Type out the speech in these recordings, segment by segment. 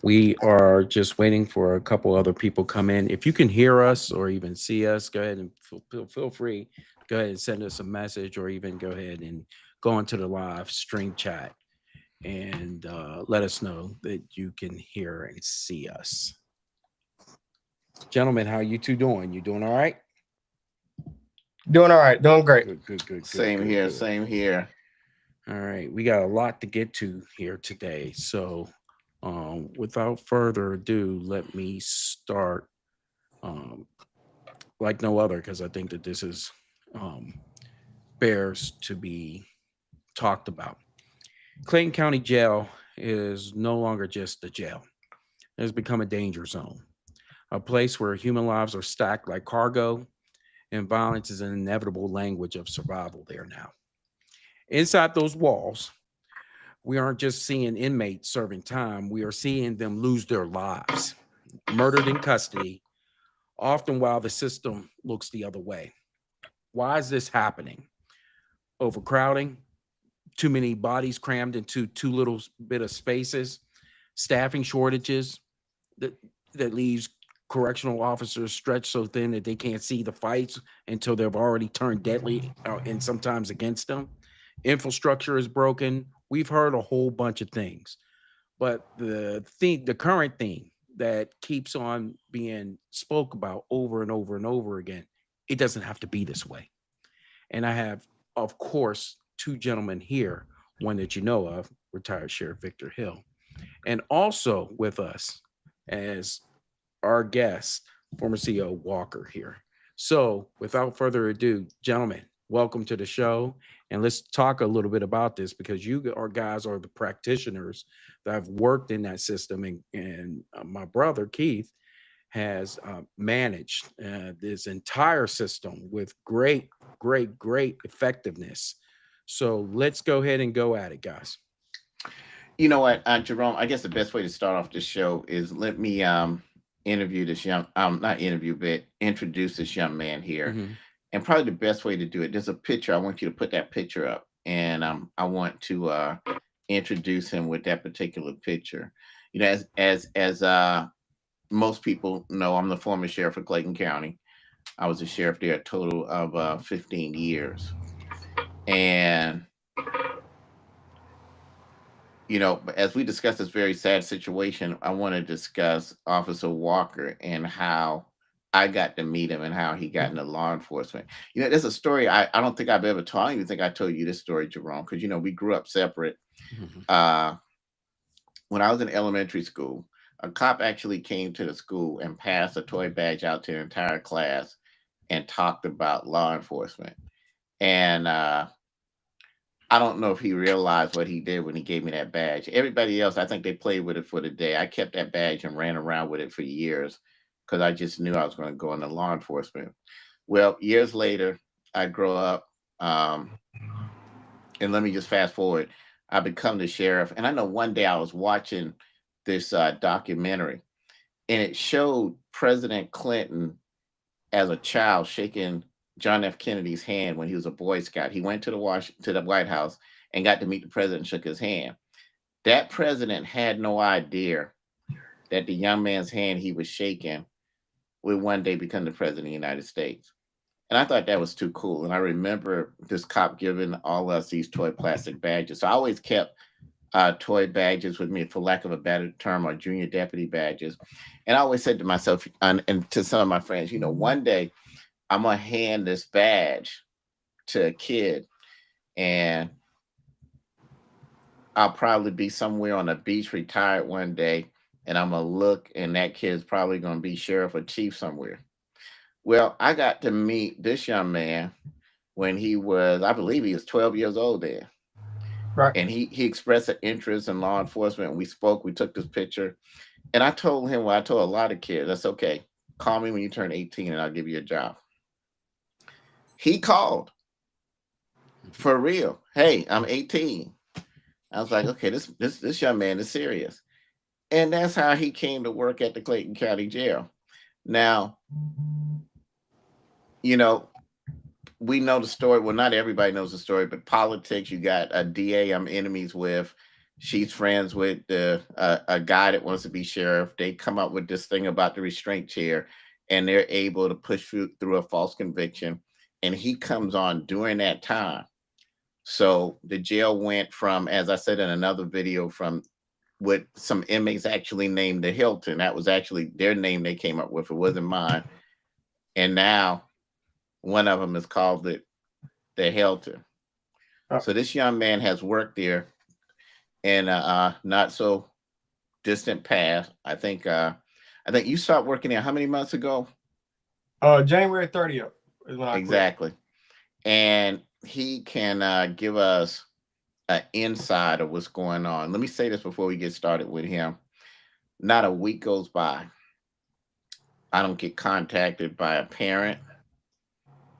We are just waiting for a couple other people come in. If you can hear us or even see us, go ahead and feel free. Go ahead and send us a message or even go ahead and go into the live stream chat and let us know that you can hear and see us. Gentlemen, how you two doing? You doing all right? Doing all right, doing great. Good, good, good, good, Same good, here, good. same here. All right, we got a lot to get to here today. So, without further ado, let me start um, like no other because I think that this is um, bears to be talked about. Clayton County Jail is no longer just a jail; it has become a danger zone, a place where human lives are stacked like cargo, and violence is an inevitable language of survival there now. Inside those walls, we aren't just seeing inmates serving time, we are seeing them lose their lives, murdered in custody, often while the system looks the other way. Why is this happening? Overcrowding, too many bodies crammed into too little bit of spaces, staffing shortages that that leaves correctional officers stretched so thin that they can't see the fights until they've already turned deadly and sometimes against them. Infrastructure is broken. We've heard a whole bunch of things, but the current theme that keeps on being spoke about over and over and over again, it doesn't have to be this way. And I have, of course, two gentlemen here, one that you know of, retired Sheriff Victor Hill, and also with us as our guest, former CEO Walker here. So, without further ado, gentlemen, welcome to the show. And let's talk a little bit about this because you are guys are the practitioners that have worked in that system. And my brother, Keith, has managed this entire system with great, great, great effectiveness. So let's go ahead and go at it, guys. You know what, Jerome? I guess the best way to start off this show is let me interview this young not interview, but introduce this young man here. Hmm. And probably the best way to do it, there's a picture. I want you to put that picture up, and I want to introduce him with that particular picture. You know, as most people know, I'm the former sheriff of Clayton County. I was a sheriff there a total of 15 years. And, you know, as we discuss this very sad situation, I want to discuss Officer Walker and how I got to meet him and how he got into law enforcement. You know, there's a story I don't think I've ever told. I don't even think I told you this story, Jerome, because, you know, we grew up separate. Hmm. Uh, when I was in elementary school, a cop actually came to the school and passed a toy badge out to the entire class and talked about law enforcement. And I don't know if he realized what he did when he gave me that badge. Everybody else, I think they played with it for the day. I kept that badge and ran around with it for years because I just knew I was going to go into law enforcement. Well, years later, I grow up, um, and let me just fast forward. I become the sheriff, and I know one day I was watching this documentary, and it showed President Clinton as a child shaking John F. Kennedy's hand when he was a Boy Scout. He went to the White House and got to meet the president and shook his hand. That president had no idea that the young man's hand he was shaking would one day become the president of the United States. And I thought that was too cool. And I remember this cop giving all us these toy plastic badges. So I always kept toy badges with me, for lack of a better term, or junior deputy badges. And I always said to myself and to some of my friends, you know, one day I'm gonna hand this badge to a kid, and I'll probably be somewhere on a beach retired one day, and I'm gonna look, and that kid's probably gonna be sheriff or chief somewhere. Well, I got to meet this young man when he was, I believe he was 12 years old then. Right. And he expressed an interest in law enforcement. We spoke, we took this picture, and I told him what I told a lot of kids, that's okay. Call me when you turn 18 and I'll give you a job. He called for real. Hey, I'm 18. I was like, okay, this young man is serious. And that's how he came to work at the Clayton County Jail. Now, you know, we know the story. Well, not everybody knows the story, but politics, you got a DA I'm enemies with. She's friends with a guy that wants to be sheriff. They come up with this thing about the restraint chair, and they're able to push through a false conviction. And he comes on during that time. So the jail went from, as I said in another video, from what some inmates actually named the Hilton. That was actually their name they came up with. It wasn't mine. And now one of them is called the Hilton. So this young man has worked there in not so distant past. I think you stopped working there how many months ago? January 30th is when I exactly. Quit. And he can give us an insight of what's going on. Let me say this before we get started with him. Not a week goes by I don't get contacted by a parent,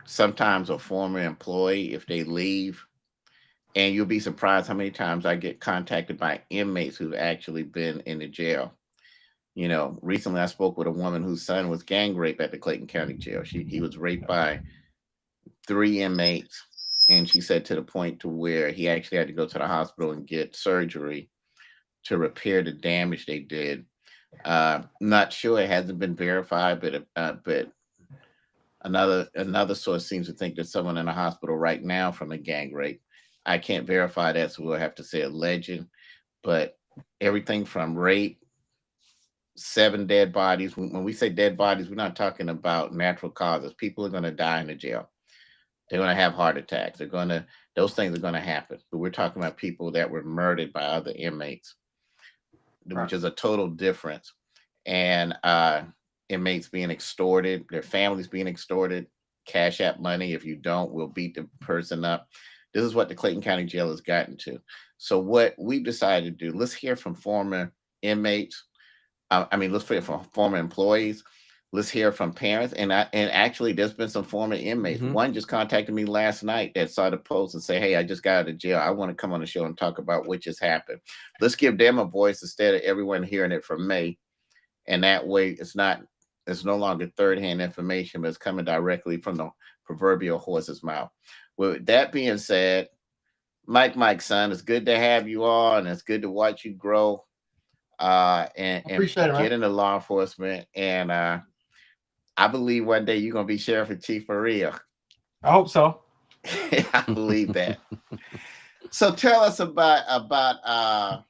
sometimes a former employee if they leave. And you'll be surprised how many times I get contacted by inmates who've actually been in the jail. You know, recently I spoke with a woman whose son was gang raped at the Clayton County Jail. He was raped by 3 inmates, and she said to the point to where he actually had to go to the hospital and get surgery to repair the damage they did. Not sure, it hasn't been verified, but another source seems to think there's someone in the hospital right now from a gang rape. I can't verify that, so we'll have to say alleged. But everything from rape, 7 dead bodies. When we say dead bodies, we're not talking about natural causes. People are going to die in the jail. They're going to have heart attacks. Those things are going to happen. But we're talking about people that were murdered by other inmates, which is a total difference. And inmates being extorted, their families being extorted, cash app money. If you don't, we'll beat the person up. This is what the Clayton County Jail has gotten to. So what we've decided to do, let's hear from former inmates. Let's hear from former employees. Let's hear from parents. And actually, there's been some former inmates. Mm-hmm. One just contacted me last night that saw the post and say, "Hey, I just got out of jail. I want to come on the show and talk about what just happened." Let's give them a voice instead of everyone hearing it from me. And that way, it's no longer third-hand information, but it's coming directly from the proverbial horse's mouth. With that being said, Mike, son, it's good to have you on. It's good to watch you grow and get into law enforcement. And I believe one day you're going to be sheriff and chief for real. I hope so. I believe that. So tell us about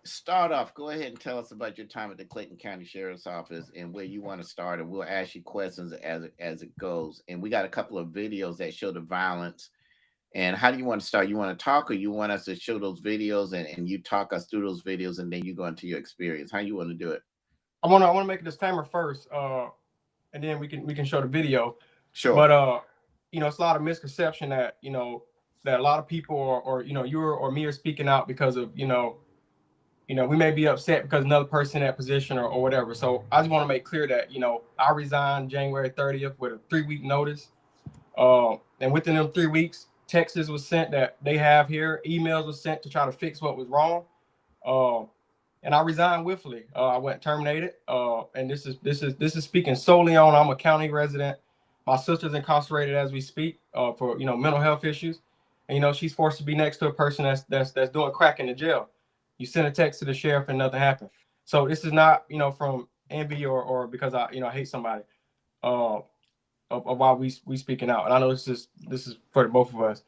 start off. Go ahead and tell us about your time at the Clayton County Sheriff's Office and where you want to start, and we'll ask you questions as it goes. And we got a couple of videos that show the violence. And how do you want to start? You want to talk, or you want us to show those videos and you talk us through those videos, and then you go into your experience? How you want to do it? I want to make a disclaimer first, and then we can show the video. Sure. But it's a lot of misconception that that a lot of people or you or me are speaking out because of we may be upset because another person in that position or whatever. So I just want to make clear that, I resigned January 30th with a 3-week notice. And within them 3 weeks, texts was sent that they have here. Emails were sent to try to fix what was wrong. And I resigned willfully. I went terminated. And this is speaking solely on, I'm a county resident. My sister's incarcerated as we speak for, mental health issues. And, she's forced to be next to a person that's doing crack in the jail. You send a text to the sheriff and nothing happened. So this is not, from envy or because I hate somebody of why we speaking out. And I know this is for both of us.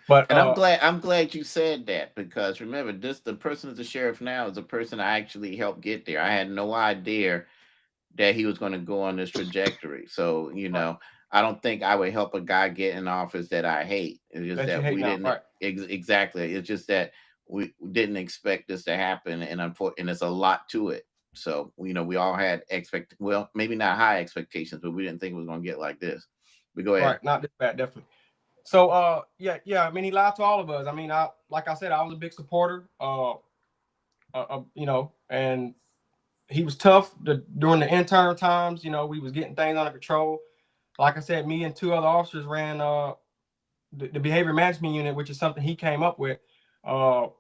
But and I'm glad you said that, because remember, the person that's the sheriff now is a person I actually helped get there. I had no idea that he was going to go on this trajectory. So, I don't think I would help a guy get in office that I hate. It's just that we didn't exactly. It's just that we didn't expect this to happen, and it's a lot to it. So, we all had maybe not high expectations, but we didn't think it was going to get like this. But go ahead. Right, not this bad, definitely. So, yeah. I mean, he lied to all of us. I mean, like I said, I was a big supporter. And he was tough during the intern times. We was getting things under control. Like I said, me and 2 other officers ran the behavior management unit, which is something he came up with,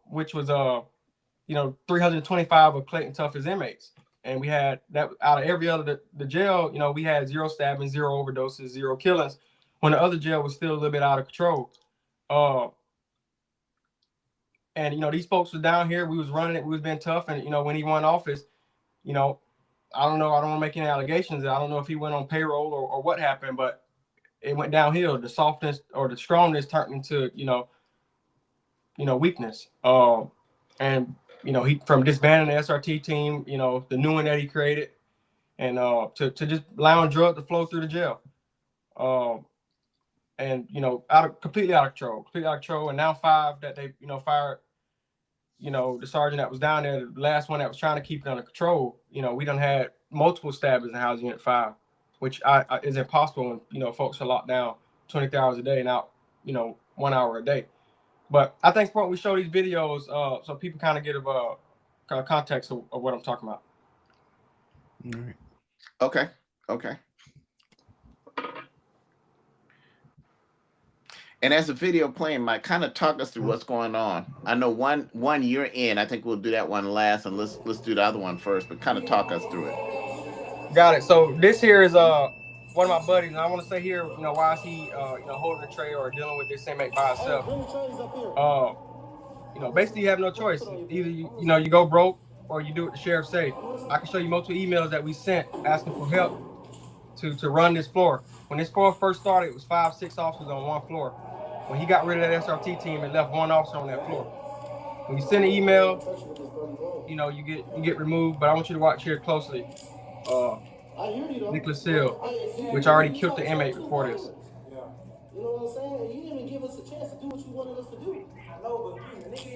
which was 325 of Clayton toughest inmates. And we had that out of every other the jail, we had 0 stabbings, 0 overdoses, 0 killings, when the other jail was still a little bit out of control. And these folks were down here. We was running it. We was being tough. And when he won office, you know, I don't know. I don't want to make any allegations. I don't know if he went on payroll or what happened, but it went downhill. The softness or the strongness turned into weakness. And he from disbanding the SRT team, the new one that he created, and to just allowing drugs to flow through the jail. And completely out of control. And now 5 that they fired. The sergeant that was down there, the last one that was trying to keep it under control. We done had multiple stabbings in Housing Unit 5, which is impossible when folks are locked down 23 hours a day and out 1 hour a day. But I think it's important we show these videos so people kind of get a context of what I'm talking about. All right. Okay. And as the video playing, Mike, kind of talk us through what's going on. I know one you're in. I think we'll do that one last, and let's do the other one first. But kind of talk us through it. Got it. So this here is one of my buddies, and I want to say here, why is he holding a tray or dealing with this inmate by himself? Basically you have no choice. Either you go broke or you do what the sheriff say. I can show you multiple emails that we sent asking for help to run this floor. When this floor first started, it was 5-6 officers on one floor. When he got rid of that SRT team, it left one officer on that floor. When you send an email, you get removed. But I want you to watch here closely. Nicholas Hill, which already killed the inmate before this. Yeah. You know what I'm saying? You didn't even give us a chance to do what you wanted us to do. I know, but the nigga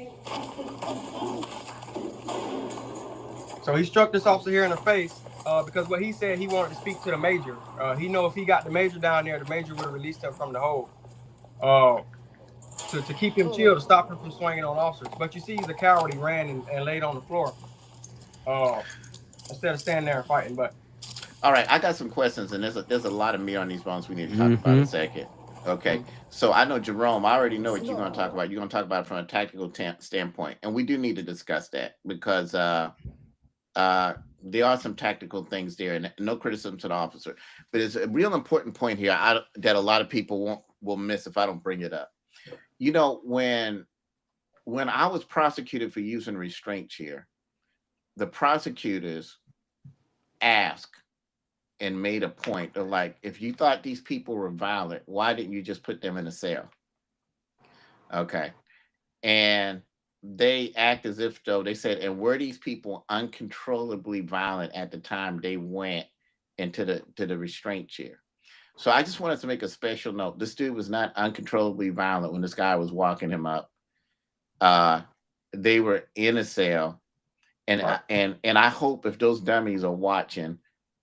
ain't. So he struck this officer here in the face because what he said, he wanted to speak to the major. He know if he got the major down there, the major would have released him from the hole. To keep him chill, to stop him from swinging on officers. But you see, he's a coward. He ran and laid on the floor instead of standing there and fighting. But all right, I got some questions, and there's a lot of meat on these bones we need to talk about in a second. Okay, so I know Jerome. I already know what you're going to talk about. You're going to talk about it from a tactical standpoint, and we do need to discuss that because there are some tactical things there, and no criticism to the officer. But it's a real important point here that a lot of people will miss if I don't bring it up. When I was prosecuted for using restraint chair, the prosecutors asked and made a point of like, if you thought these people were violent, why didn't you just put them in a cell? Okay. And they act as if though they said, and were these people uncontrollably violent at the time they went into the restraint chair? So I just wanted to make a special note. This dude was not uncontrollably violent when this guy was walking him up. They were in a cell. And I hope if those dummies are watching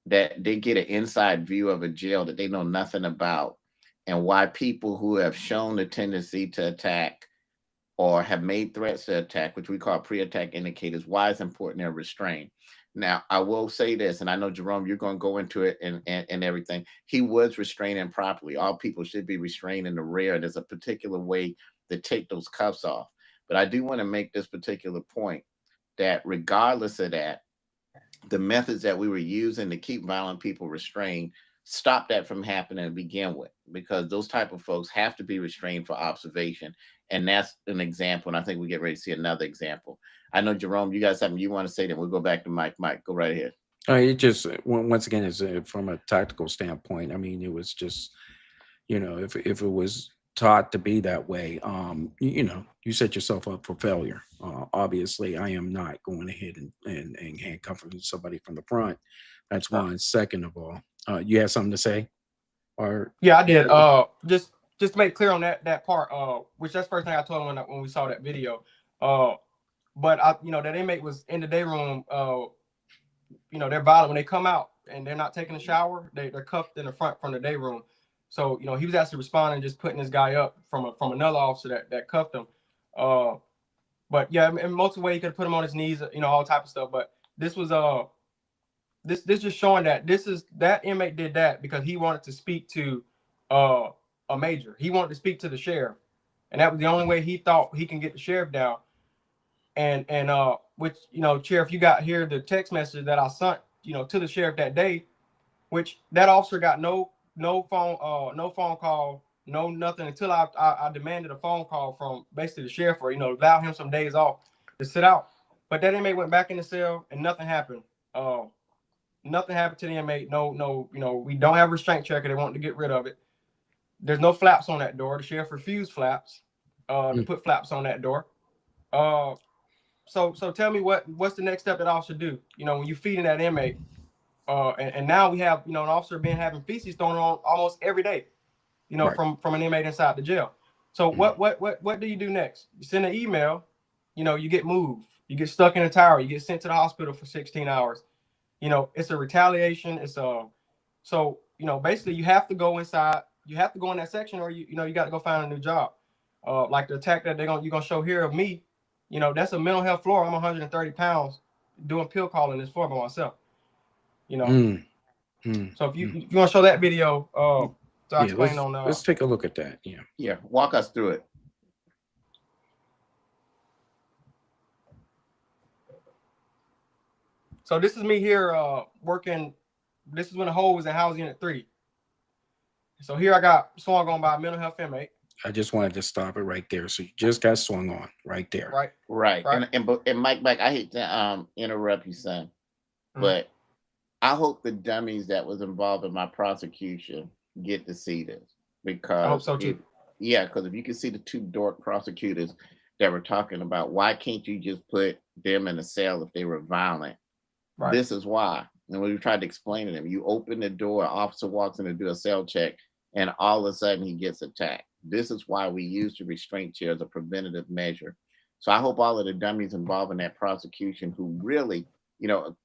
that they get an inside view of a jail that they know nothing about, and why people who have shown the tendency to attack or have made threats to attack, which we call pre-attack indicators, why it's important they're restrained. Now, I will say this, and I know, Jerome, you're going to go into it and everything. He was restrained improperly. All people should be restrained in the rear. There's a particular way to take those cuffs off. But I do want to make this particular point that regardless of that, the methods that we were using to keep violent people restrained stop that from happening to begin with, because those type of folks have to be restrained for observation. And that's an example. And I think we get ready to see another example. I know, Jerome, you got something you want to say, then we'll go back to Mike. Mike, go right ahead. It just, once again, is from a tactical standpoint. I mean, it was just, if it was taught to be that way, you set yourself up for failure. Obviously, I am not going ahead and handcuffing somebody from the front. That's one. Second of all, you have something to say? Or yeah, I did. Just to make clear on that part, which that's the first thing I told him when we saw that video. But that inmate was in the day room. They're violent when they come out and they're not taking a shower. They're cuffed in the front from the day room. So he was actually responding, just putting this guy up from another officer that cuffed him. But yeah, in multiple ways, he could have put him on his knees, all type of stuff. But this was this just showing that inmate did that because he wanted to speak to a major. He wanted to speak to the sheriff, and that was the only way he thought he can get the sheriff down. And which sheriff, you got here the text message that I sent to the sheriff that day, which that officer got no phone call no nothing until I demanded a phone call from basically the sheriff, or allow him some days off to sit out. But that inmate went back in the cell and nothing happened. Nothing happened to the inmate. No, we don't have a restraint checker. They want to get rid of it. There's no flaps on that door. The sheriff refused flaps to put flaps on that door. So tell me what's the next step that officer do? When you feeding that inmate, and now we have an officer been having feces thrown on almost every day, Right. from an inmate inside the jail. So what do you do next? You send an email, you get moved, you get stuck in a tower, you get sent to the hospital for 16 hours. It's a retaliation. It's so basically you have to go inside, you have to go in that section, or you got to go find a new job. Like the attack that you're gonna show here of me, that's a mental health floor. I'm 130 pounds doing pill calling this floor by myself. So if you want to show that video, so I explain on let's take a look at that. Yeah, walk us through it. So this is me here working. This is when the hole was in housing unit 3. So here I got swung on by a mental health inmate. I just wanted to stop it right there. So you just got swung on right there. Right. And Mike, I hate to interrupt you, son, but I hope the dummies that was involved in my prosecution get to see this, because I hope so too. Because if you can see the 2 dork prosecutors that were talking about why can't you just put them in a cell if they were violent. Right. This is why. And when we tried to explain to them, you open the door, an officer walks in to do a cell check, and all of a sudden he gets attacked. This is why we use the restraint chair as a preventative measure. So I hope all of the dummies involved in that prosecution who really,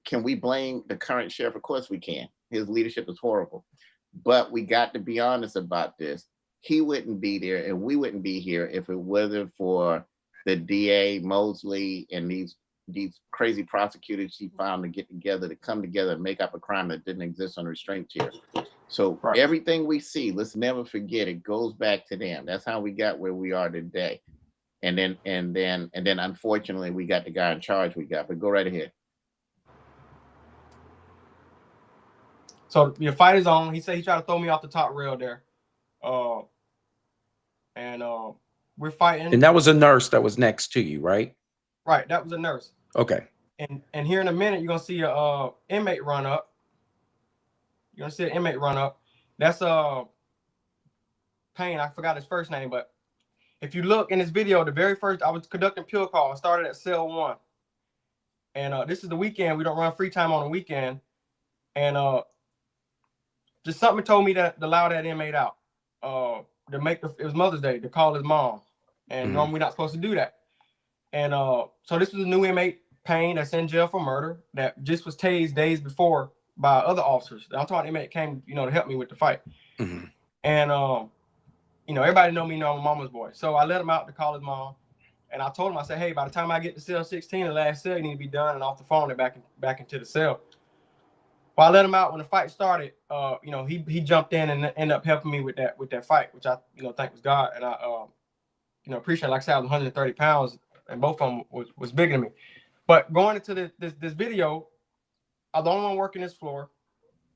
can we blame the current sheriff? Of course we can. His leadership is horrible. But we got to be honest about this. He wouldn't be there and we wouldn't be here if it wasn't for the DA, Mosley, and these crazy prosecutors he found to get together, to come together and make up a crime that didn't exist on restraint chair. So everything we see, let's never forget, it goes back to them. That's how we got where we are today. And then unfortunately we got the guy in charge we got. But go right ahead. So your fight is on. He said he tried to throw me off the top rail there. And we're fighting. And that was a nurse that was next to you, right? Right, that was a nurse. Okay. And here in a minute, you're gonna see a inmate run up. You're gonna see an inmate run up. That's Payne. I forgot his first name, but if you look in this video, the very first, I was conducting pill call. I started at cell 1. And this is the weekend. We don't run free time on the weekend. And just something told me to allow that inmate out. It was Mother's Day, to call his mom. And normally we're not supposed to do that. And so this was a new inmate, Payne, that's in jail for murder, that just was tased days before by other officers. I'm talking inmate came, to help me with the fight. And everybody know me, I'm a mama's boy. So I let him out to call his mom. And I told him, I said, hey, by the time I get to cell 16, the last cell, you need to be done and off the phone and back into the cell. Well, I let him out when the fight started. He jumped in and ended up helping me with that fight, which I thank was God. And I appreciate it. Like I said, I was 130 pounds and both of them was bigger than me. But going into this video, I'm the only one working this floor,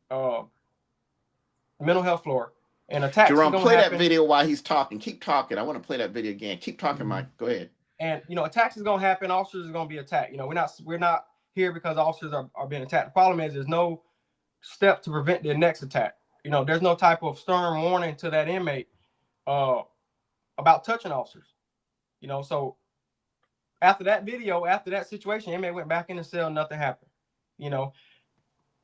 mental health floor. And attacks. Jerome, play that video while he's talking. Keep talking. I want to play that video again. Keep talking, Mike. Go ahead. And attacks is gonna happen. Officers are gonna be attacked. We're not here because officers are being attacked. The problem is there's no step to prevent their next attack. There's no type of stern warning to that inmate about touching officers. So after that video, after that situation, inmate went back in the cell, nothing happened.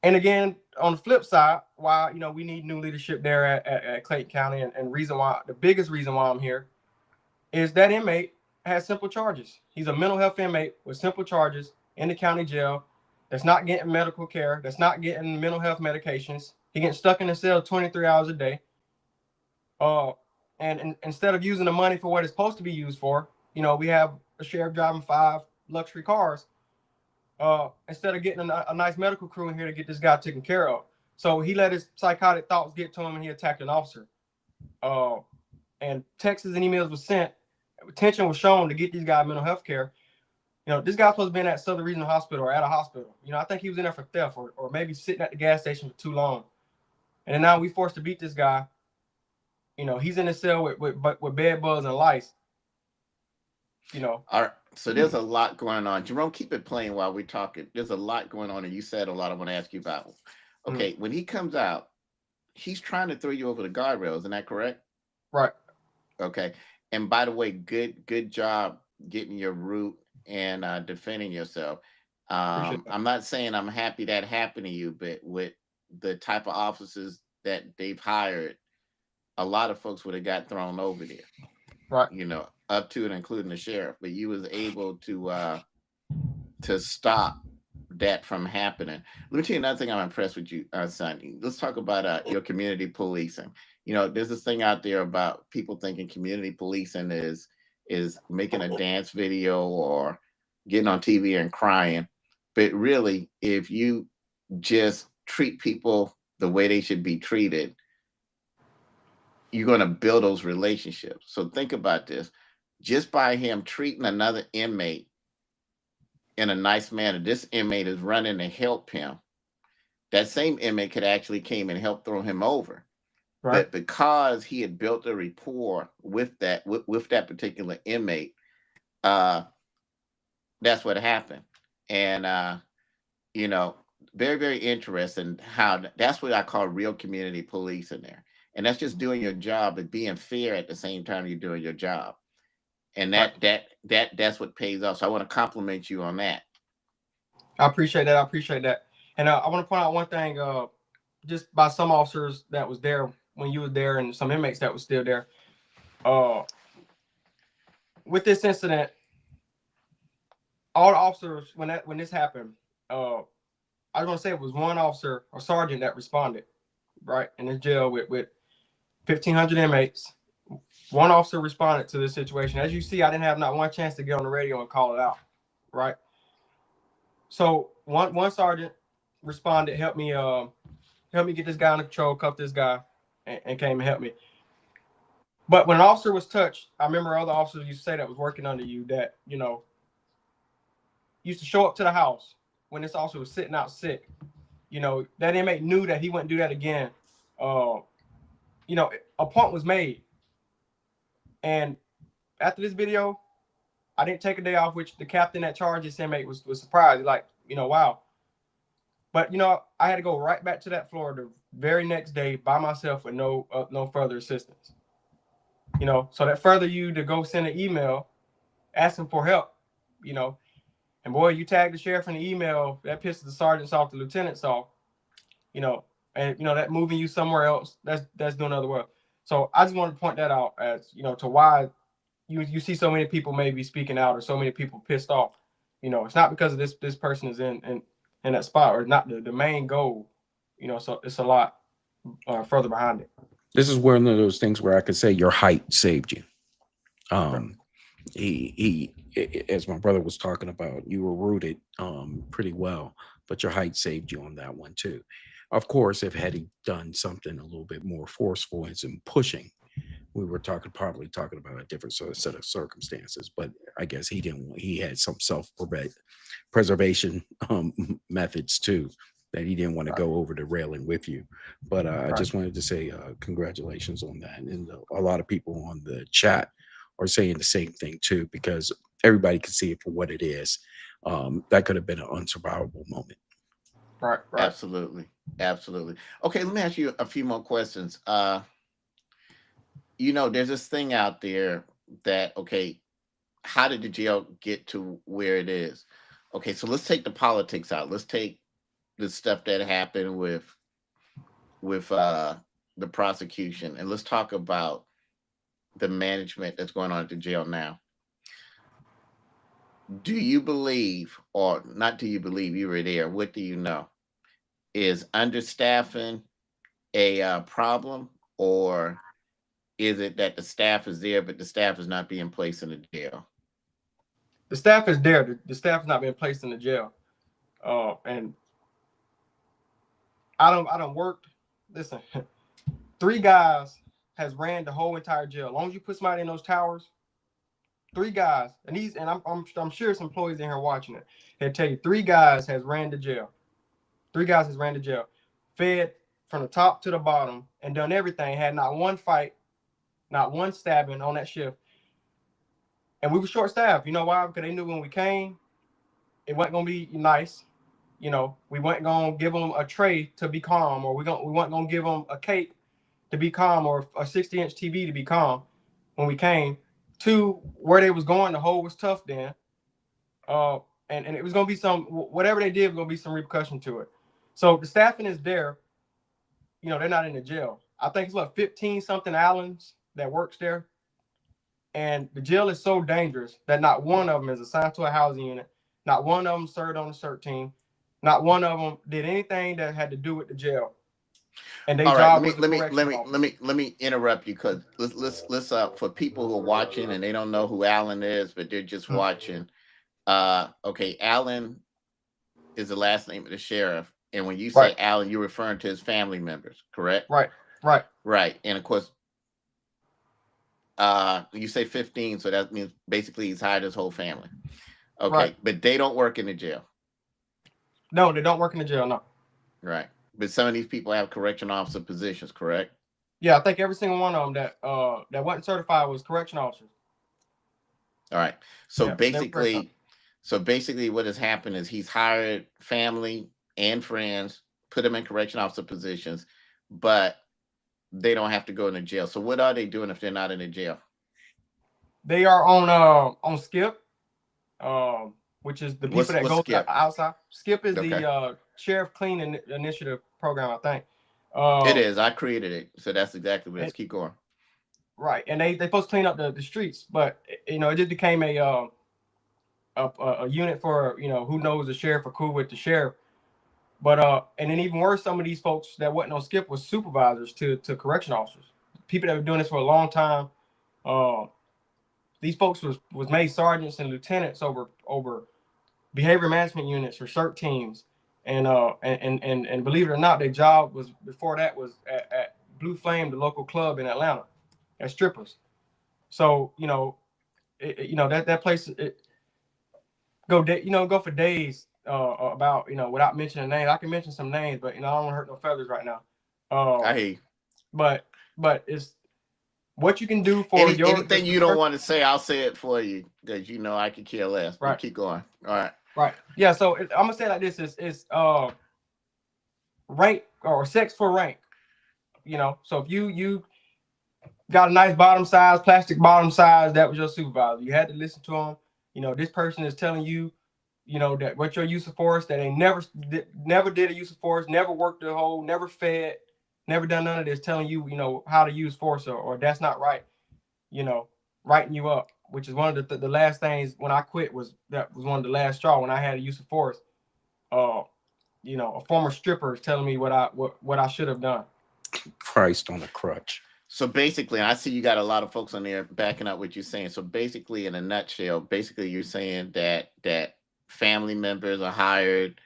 And again, on the flip side, why we need new leadership there at Clayton County, and the biggest reason why I'm here is that inmate has simple charges. He's a mental health inmate with simple charges in the county jail that's not getting medical care, that's not getting mental health medications. He getting stuck in the cell 23 hours a day. And instead of using the money for what it's supposed to be used for, we have a sheriff driving 5 luxury cars. Instead of getting a nice medical crew in here to get this guy taken care of. So he let his psychotic thoughts get to him and he attacked an officer. And texts and emails were sent. Attention was shown to get these guys mental health care. This guy's supposed to be in that Southern Regional Hospital or at a hospital. I think he was in there for theft or maybe sitting at the gas station for too long. And then now we forced to beat this guy. You know, he's in the cell with bed bugs and lice. You know. All right. So there's a lot going on. Jerome, keep it playing while we're talking. There's a lot going on, and you said a lot I want to ask you about. Okay, when he comes out, he's trying to throw you over the guardrails. Isn't that correct? Right. Okay. And by the way, good job getting your root and defending yourself. Appreciate that. I'm not saying I'm happy that happened to you, but with the type of officers that they've hired, a lot of folks would have got thrown over there. Right. You know, up to and including the sheriff. But you was able to stop that from happening. Let me tell you another thing I'm impressed with you, Sonny. Let's talk about your community policing. You know, there's this thing out there about people thinking community policing is making a dance video or getting on TV and crying. But really, if you just treat people the way they should be treated, you're going to build those relationships. So think about this. Just by him treating another inmate in a nice manner, this inmate is running to help him. That same inmate could actually came and helped throw him over. Right. But because he had built a rapport with that particular inmate, that's what happened. And you know, very, very interesting how that's what I call real community police in there. And that's just doing your job but being fair at the same time you're doing your job. And Right. that's what pays off. So I want to compliment you on that. I appreciate that. I appreciate that. And I want to point out one thing. Just by some officers that was there when you were there, and some inmates that was still there. With this incident, all the officers when this happened, I was gonna say it was one officer or sergeant that responded, right, in this jail with 1,500 inmates. One officer responded to this situation. As you see, I didn't have not one chance to get on the radio and call it out, right? So one sergeant responded, help me get this guy under control, cuff this guy, and came and helped me. But when an officer was touched, I remember other officers used to say that was working under you that, you know, used to show up to the house when this officer was sitting out sick. You know, that inmate knew that he wouldn't do that again. You know, a point was made. And after this video, I didn't take a day off, which the captain that charged this inmate was surprised. Like, you know, wow. But, you know, I had to go right back to that floor the very next day by myself with no further assistance. You know, so that further you to go send an email asking for help, you know, and boy, you tag the sheriff in the email, that pisses the sergeants off, the lieutenants off, you know, and, you know, that moving you somewhere else, that's doing other work. So I just want to point that out as, you know, to why you see so many people maybe speaking out or so many people pissed off. You know, it's not because of this person is in that spot or not the main goal, you know, so it's a lot further behind it. This is one of those things where I could say your height saved you. He as my brother was talking about, you were rooted pretty well, but your height saved you on that one too. Of course, if had he done something a little bit more forceful and some pushing, we were probably talking about a different set of circumstances. But I guess he didn't. He had some preservation methods too, that he didn't want to go over the railing with you. But I just wanted to say congratulations on that. And a lot of people on the chat are saying the same thing too, because everybody can see it for what it is. That could have been an unsurvivable moment. Right. Absolutely. Okay, let me ask you a few more questions. You know, there's this thing out there that, okay, how did the jail get to where it is? Okay, so let's take the politics out. Let's take the stuff that happened with the prosecution, and let's talk about the management that's going on at the jail now. Do you believe, or not do you believe, you were there, what do you know? Is understaffing a problem, or is it that the staff is there, but the staff is not being placed in the jail? The staff is there. The staff is not being placed in the jail. And I don't work. Listen, 3 guys has ran the whole entire jail. As long as you put somebody in those towers, 3 guys, and I'm sure some employees in here watching it. They'll tell you 3 guys has ran the jail. 3 guys has ran the jail, fed from the top to the bottom, and done everything. Had not one fight, not one stabbing on that shift. And we were short staffed. You know why? Because they knew when we came, it wasn't gonna be nice. You know, we weren't gonna give them a tray to be calm, or we weren't gonna give them a cake to be calm, or a 60-inch TV to be calm when we came. Two, where they was going, the hole was tough then. And it was gonna be whatever they did was gonna be some repercussion to it. So the staffing is there. You know, they're not in the jail. I think it's 15 something Allens that works there. And the jail is so dangerous that not one of them is assigned to a housing unit. Not one of them served on the CERT team. Not one of them did anything that had to do with the jail. And their All right, job was a correctional officer. let me interrupt you because let's for people who are watching and they don't know who Alan is, but they're just watching. Okay, Alan is the last name of the sheriff, and when you say Alan, you're referring to his family members, correct? Right. And of course, you say 15, so that means basically he's hired his whole family. Okay, right. But they don't work in the jail. No, they don't work in the jail. No. Right, but some of these people have correction officer positions, correct? Yeah, I think every single one of them that wasn't certified was correction officers. All right, so basically, what has happened is he's hired family and friends, put them in correction officer positions, but they don't have to go in the jail. So what are they doing if they're not in the jail? They are on Skip, which is the people that go to the outside. Skip is the Sheriff Clean Initiative program, I think. It is. I created it, so that's exactly what it is. Keep going. Right, and they supposed to clean up the streets, but you know, it just became a unit for, you know, who knows the sheriff or cool with the sheriff. But and then even worse, some of these folks that wasn't on Skip was supervisors to correction officers, people that were doing this for a long time. These folks was made sergeants and lieutenants over behavior management units or CERT teams, and believe it or not, their job was before that was at Blue Flame, the local club in Atlanta, as strippers. So you know, that place go for days about, you know, without mentioning names. I can mention some names, but you know, I don't want to hurt no feathers right now. I hear you. But it's what you can do for anything you don't want to say. I'll say it for you because you know I could care less. Right. Keep going. All right. Right. Yeah. So I'm gonna say it like this: is rank or sex for rank. You know, so if you got a nice bottom size, plastic bottom size, that was your supervisor. You had to listen to him. You know, this person is telling you, you know, that what your use of force, that they never did a use of force, never worked the hole, never fed, never done none of this, telling you, you know, how to use force or that's not right, you know, writing you up, which is one of the last things when I quit was one of the last straw when I had a use of force. You know, a former stripper is telling me what I should have done. Christ on a crutch. So basically, I see you got a lot of folks on there backing up what you're saying. So basically, in a nutshell, you're saying that family members are hired,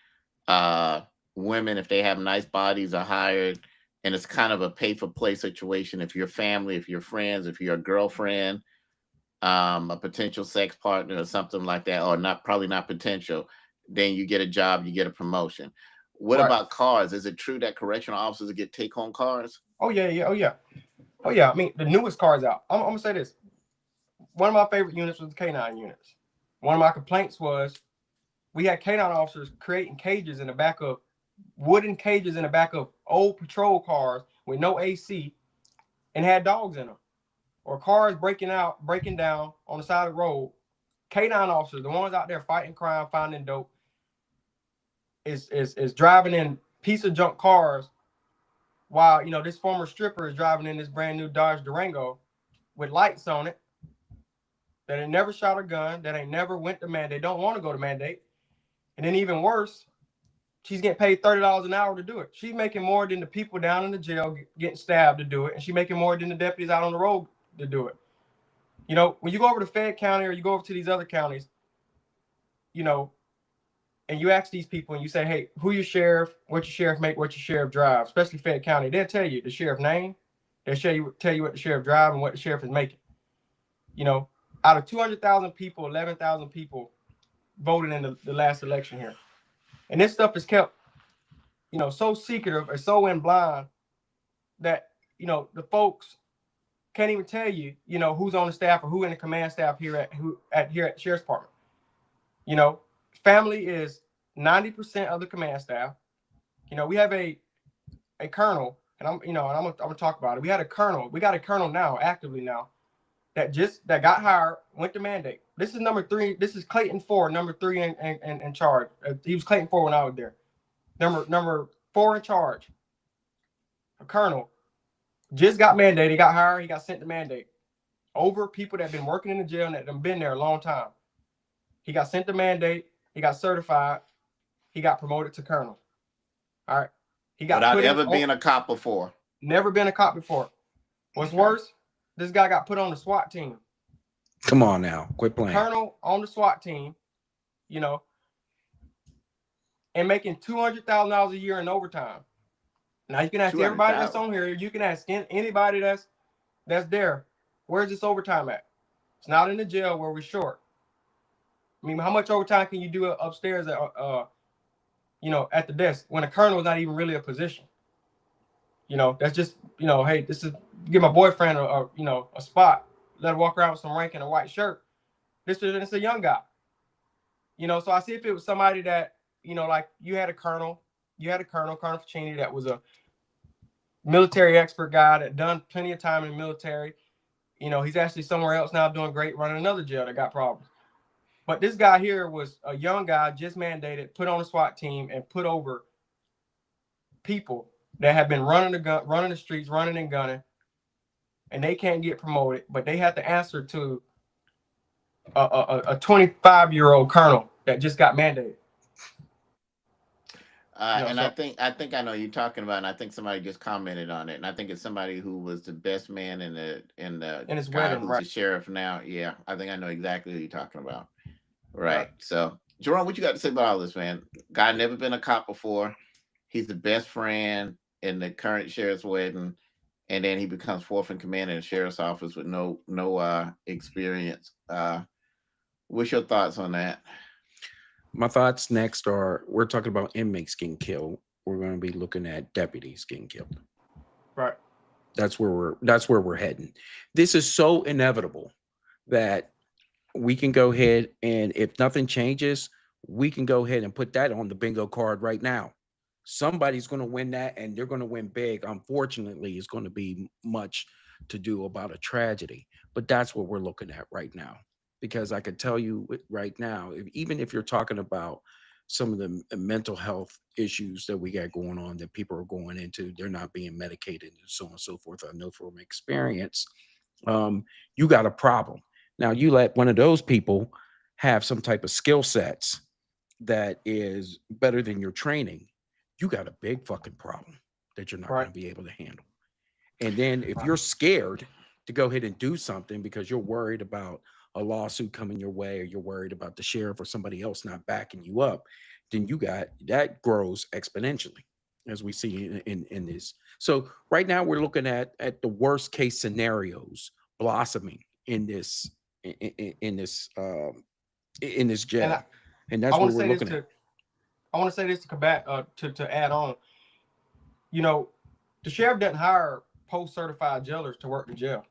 women, if they have nice bodies, are hired, and it's kind of a pay for play situation. If you're family, if you're friends, if you're a girlfriend, a potential sex partner or something like that, or probably not potential, then you get a job, you get a promotion. What about cars? Is it true that correctional officers get take home cars? Oh yeah. I mean, the newest cars out. I'm gonna say this. One of my favorite units was the K9 units. One of my complaints was we had K9 officers creating wooden cages in the back of old patrol cars with no AC and had dogs in them, or cars breaking down on the side of the road. K9 officers, the ones out there fighting crime, finding dope, is driving in piece of junk cars, while, you know, this former stripper is driving in this brand new Dodge Durango with lights on it, that ain't never shot a gun, that ain't never went to mandate, don't want to go to mandate. And then even worse, she's getting paid $30 an hour to do it. She's making more than the people down in the jail getting stabbed to do it, and she's making more than the deputies out on the road to do it. You know, when you go over to Fayette County or you go over to these other counties, you know, and you ask these people and you say, hey, who your sheriff, what your sheriff make, what your sheriff drive, especially Fayette County, they'll tell you the sheriff name, they'll tell you what the sheriff drive and what the sheriff is making. You know, out of 200,000 people, 11,000 people voted in the last election here. And this stuff is kept, you know, so secretive or so in blind that, you know, the folks can't even tell you, who's on the staff or who in the command staff here at Sheriff's Department. Family is 90% of the command staff. We have a colonel, and I'm gonna talk about it. We got a colonel now, actively now, that got hired, went to mandate. This is number 3. This is Clayton 4, number 3 in charge. He was Clayton 4 when I was there. Number 4 in charge, a colonel, just got mandated. He got hired. He got sent to mandate over people that have been working in the jail and that have been there a long time. He got sent to mandate. He got certified. He got promoted to colonel. All right. He got without ever being a cop before. Never been a cop before. What's worse, this guy got put on the SWAT team. Come on now, quit playing. Colonel on the SWAT team, and making $200,000 a year in overtime. Now you can ask everybody that's on here. You can ask anybody that's there. Where's this overtime at? It's not in the jail where we're short. I mean, how much overtime can you do upstairs at at the desk when a colonel is not even really a position? That's just hey, this is give my boyfriend a spot. Let him walk around with some rank and a white shirt. This is a young guy. So I see if it was somebody that like you had a colonel Ficini, that was a military expert guy that done plenty of time in the military. He's actually somewhere else now doing great, running another jail that got problems. But this guy here was a young guy, just mandated, put on a SWAT team, and put over people that have been running the streets, running and gunning, and they can't get promoted, but they have to answer to a 25-year-old colonel that just got mandated. And I think I know you're talking about, and I think somebody just commented on it, and I think it's somebody who was the best man in his guy wedding, who's right? the sheriff now. Yeah, I think I know exactly who you're talking about. Right. So, Jerome, what you got to say about all this, man? Guy never been a cop before. He's the best friend in the current sheriff's wedding, and then he becomes 4th in command in the sheriff's office with no experience. What's your thoughts on that? My thoughts next are, we're talking about inmates getting killed. We're going to be looking at deputies getting killed. Right. That's where we're heading. This is so inevitable that we can go ahead, and if nothing changes, we can go ahead and put that on the bingo card right now. Somebody's going to win that, and they're going to win big. Unfortunately, it's going to be much to do about a tragedy, but that's what we're looking at right now. Because I could tell you right now, even if you're talking about some of the mental health issues that we got going on, that people are going into, they're not being medicated and so on and so forth. I know from experience, you got a problem. Now, you let one of those people have some type of skill sets that is better than your training, you got a big fucking problem that you're not going to be able to handle. And then if you're scared to go ahead and do something because you're worried about a lawsuit coming your way, or you're worried about the sheriff or somebody else not backing you up, then you got that grows exponentially, as we see in this. So right now we're looking at the worst case scenarios blossoming in this jail, and that's what we're looking at. I want to say this to combat to add on. The sheriff doesn't hire post-certified jailers to work the jail.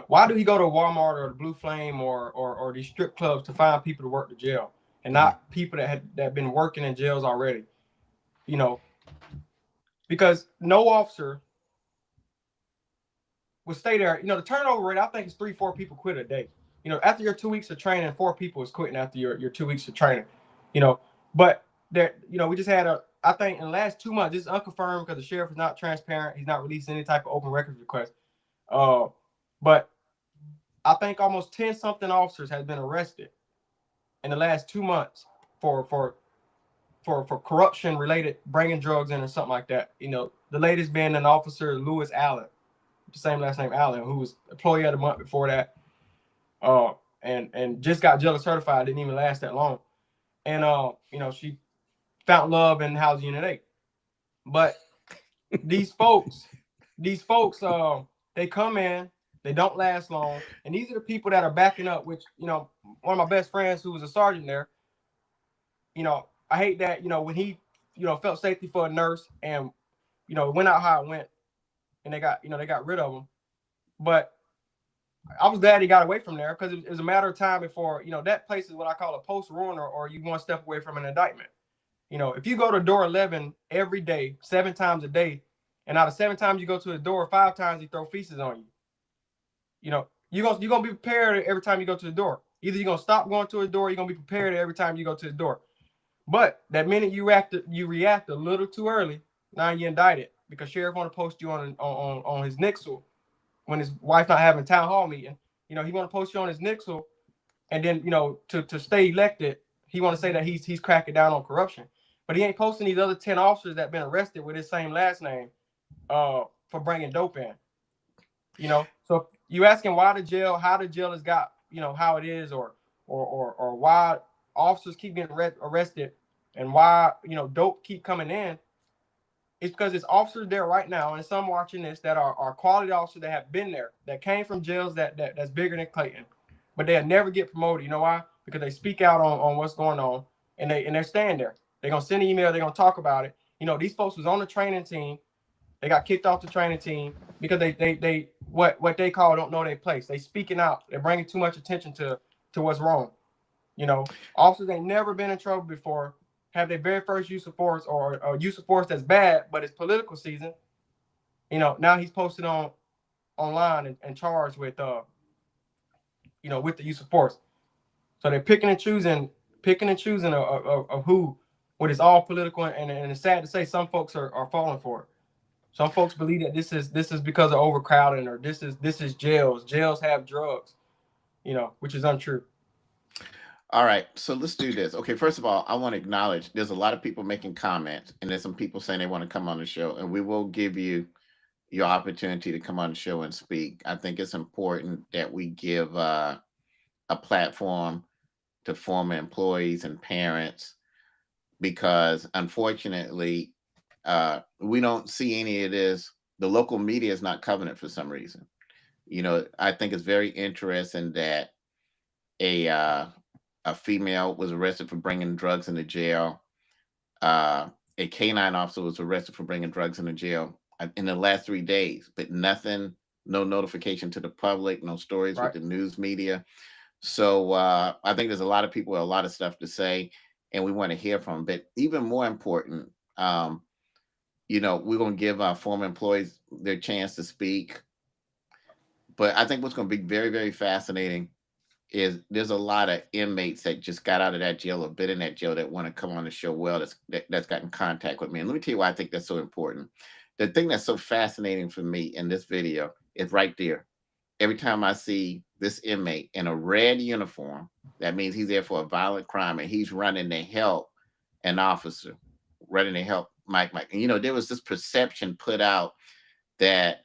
Why do he go to Walmart or the Blue Flame or these strip clubs to find people to work the jail, and not people that have been working in jails already? Because no officer will stay there. The turnover rate, I think, is 3-4 people quit a day. After your 2 weeks of training, 4 people is quitting after your 2 weeks of training. But there, we just had I think in the last 2 months, this is unconfirmed because the sheriff is not transparent. He's not releasing any type of open records request. But I think almost 10-something officers have been arrested in the last 2 months for corruption related, bringing drugs in or something like that. The latest being an officer, Lewis Allen, the same last name Allen, who was employee of the month before that, and just got jail certified. Didn't even last that long. And she found love in Housing Unit 8. But these folks, they come in, they don't last long, and these are the people that are backing up. Which one of my best friends, who was a sergeant there, I hate that when he felt safety for a nurse, and it went out how it went, and they got rid of him. But I was glad he got away from there because it was a matter of time before, that place is what I call a post-ruiner, or you one step away from an indictment. If you go to door 11 every day, 7 times a day, and out of 7 times you go to the door, 5 times he throw feces on you. You're gonna be prepared every time you go to the door. Either you're gonna stop going to the door, or you're gonna be prepared every time you go to the door. But that minute you react a little too early, now you're indicted because sheriff want to post you on his nixle when his wife not having town hall meeting. He want to post you on his nixle, and then to stay elected, he want to say that he's cracking down on corruption, but he ain't posting these other 10 officers that been arrested with his same last name for bringing dope in. So you asking why how the jail has got how it is, or why officers keep getting arrested, and why dope keep coming in. It's because it's officers there right now, and some watching this that are quality officers that have been there, that came from jails that's bigger than Clayton, but they'll never get promoted. You know why? Because they speak out on what's going on, and they're staying there. They're gonna send an email. They're gonna talk about it. These folks was on the training team. They got kicked off the training team because they what they call don't know their place. They speaking out. They're bringing too much attention to what's wrong. Officers ain't never been in trouble before, have their very first use of force, or use of force that's bad, but it's political season. Now he's posted online and charged with with the use of force. So they're picking and choosing of who, when it's all political, and it's sad to say some folks are falling for it. Some folks believe that this is because of overcrowding, or this is jails. Jails have drugs, which is untrue. All right, so let's do this. Okay, first of all, I want to acknowledge there's a lot of people making comments, and there's some people saying they want to come on the show, and we will give you your opportunity to come on the show and speak. I think it's important that we give a platform to former employees and parents, because unfortunately, we don't see any of this. The local media is not covering it for some reason. I think it's very interesting that a female was arrested for bringing drugs into jail. A canine officer was arrested for bringing drugs into jail in the last 3 days, but nothing, no notification to the public, no stories Right. with the news media. So I think there's a lot of people with a lot of stuff to say, and we want to hear from them. But even more important, we're going to give our former employees their chance to speak. But I think what's going to be very, very fascinating is there's a lot of inmates that just got out of that jail or been in that jail that want to come on the show. Well, that's got in contact with me. And let me tell you why I think that's so important. The thing that's so fascinating for me in this video is right there. Every time I see this inmate in a red uniform, that means he's there for a violent crime, and he's running to help an officer, running to help Mike. And, there was this perception put out that,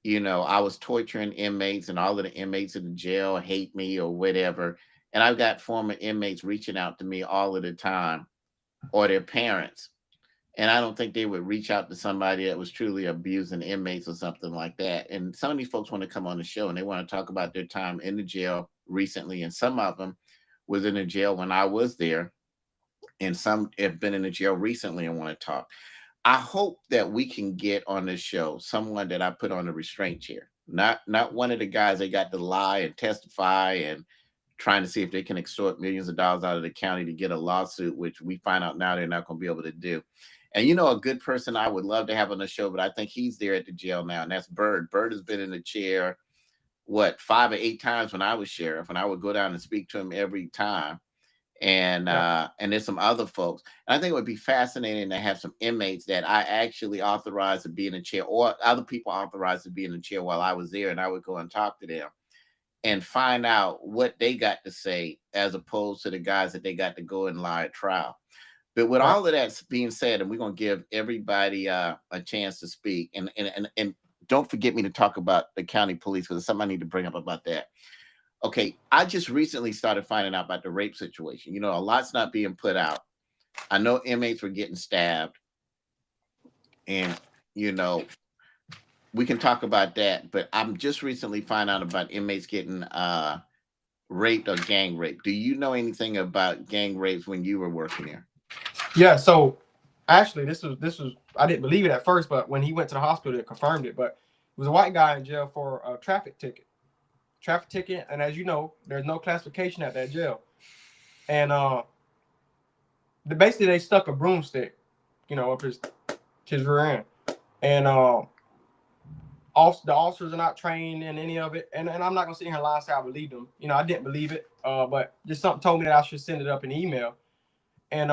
I was torturing inmates, and all of the inmates in the jail hate me or whatever. And I've got former inmates reaching out to me all of the time, or their parents. And I don't think they would reach out to somebody that was truly abusing inmates or something like that. And some of these folks want to come on the show, and they want to talk about their time in the jail recently. And some of them was in the jail when I was there, and some have been in the jail recently and want to talk. I hope that we can get on this show someone that I put on the restraint chair, not one of the guys that got to lie and testify and trying to see if they can extort millions of dollars out of the county to get a lawsuit, which we find out now they're not going to be able to do. And a good person I would love to have on the show, but I think he's there at the jail now, and that's Bird. Bird has been in the chair, 5 or 8 times when I was sheriff, and I would go down and speak to him every time. And there's some other folks. And I think it would be fascinating to have some inmates that I actually authorized to be in the chair, or other people authorized to be in the chair while I was there, and I would go and talk to them and find out what they got to say, as opposed to the guys that they got to go and lie at trial. But with all of that being said, and we're going to give everybody a chance to speak, and don't forget me to talk about the county police, because there's something I need to bring up about that. Okay, I just recently started finding out about the rape situation. A lot's not being put out. I know inmates were getting stabbed, and we can talk about that. But I'm just recently finding out about inmates getting raped or gang raped. Do you know anything about gang rapes when you were working there? Yeah. So actually, this was I didn't believe it at first, but when he went to the hospital, it confirmed it. But was a white guy in jail for a traffic ticket. And as you know, there's no classification at that jail. And basically they stuck a broomstick, up his rear end. And the officers are not trained in any of it. And I'm not gonna sit here and lie and say I believed them. I didn't believe it. But just something told me that I should send it up in email. And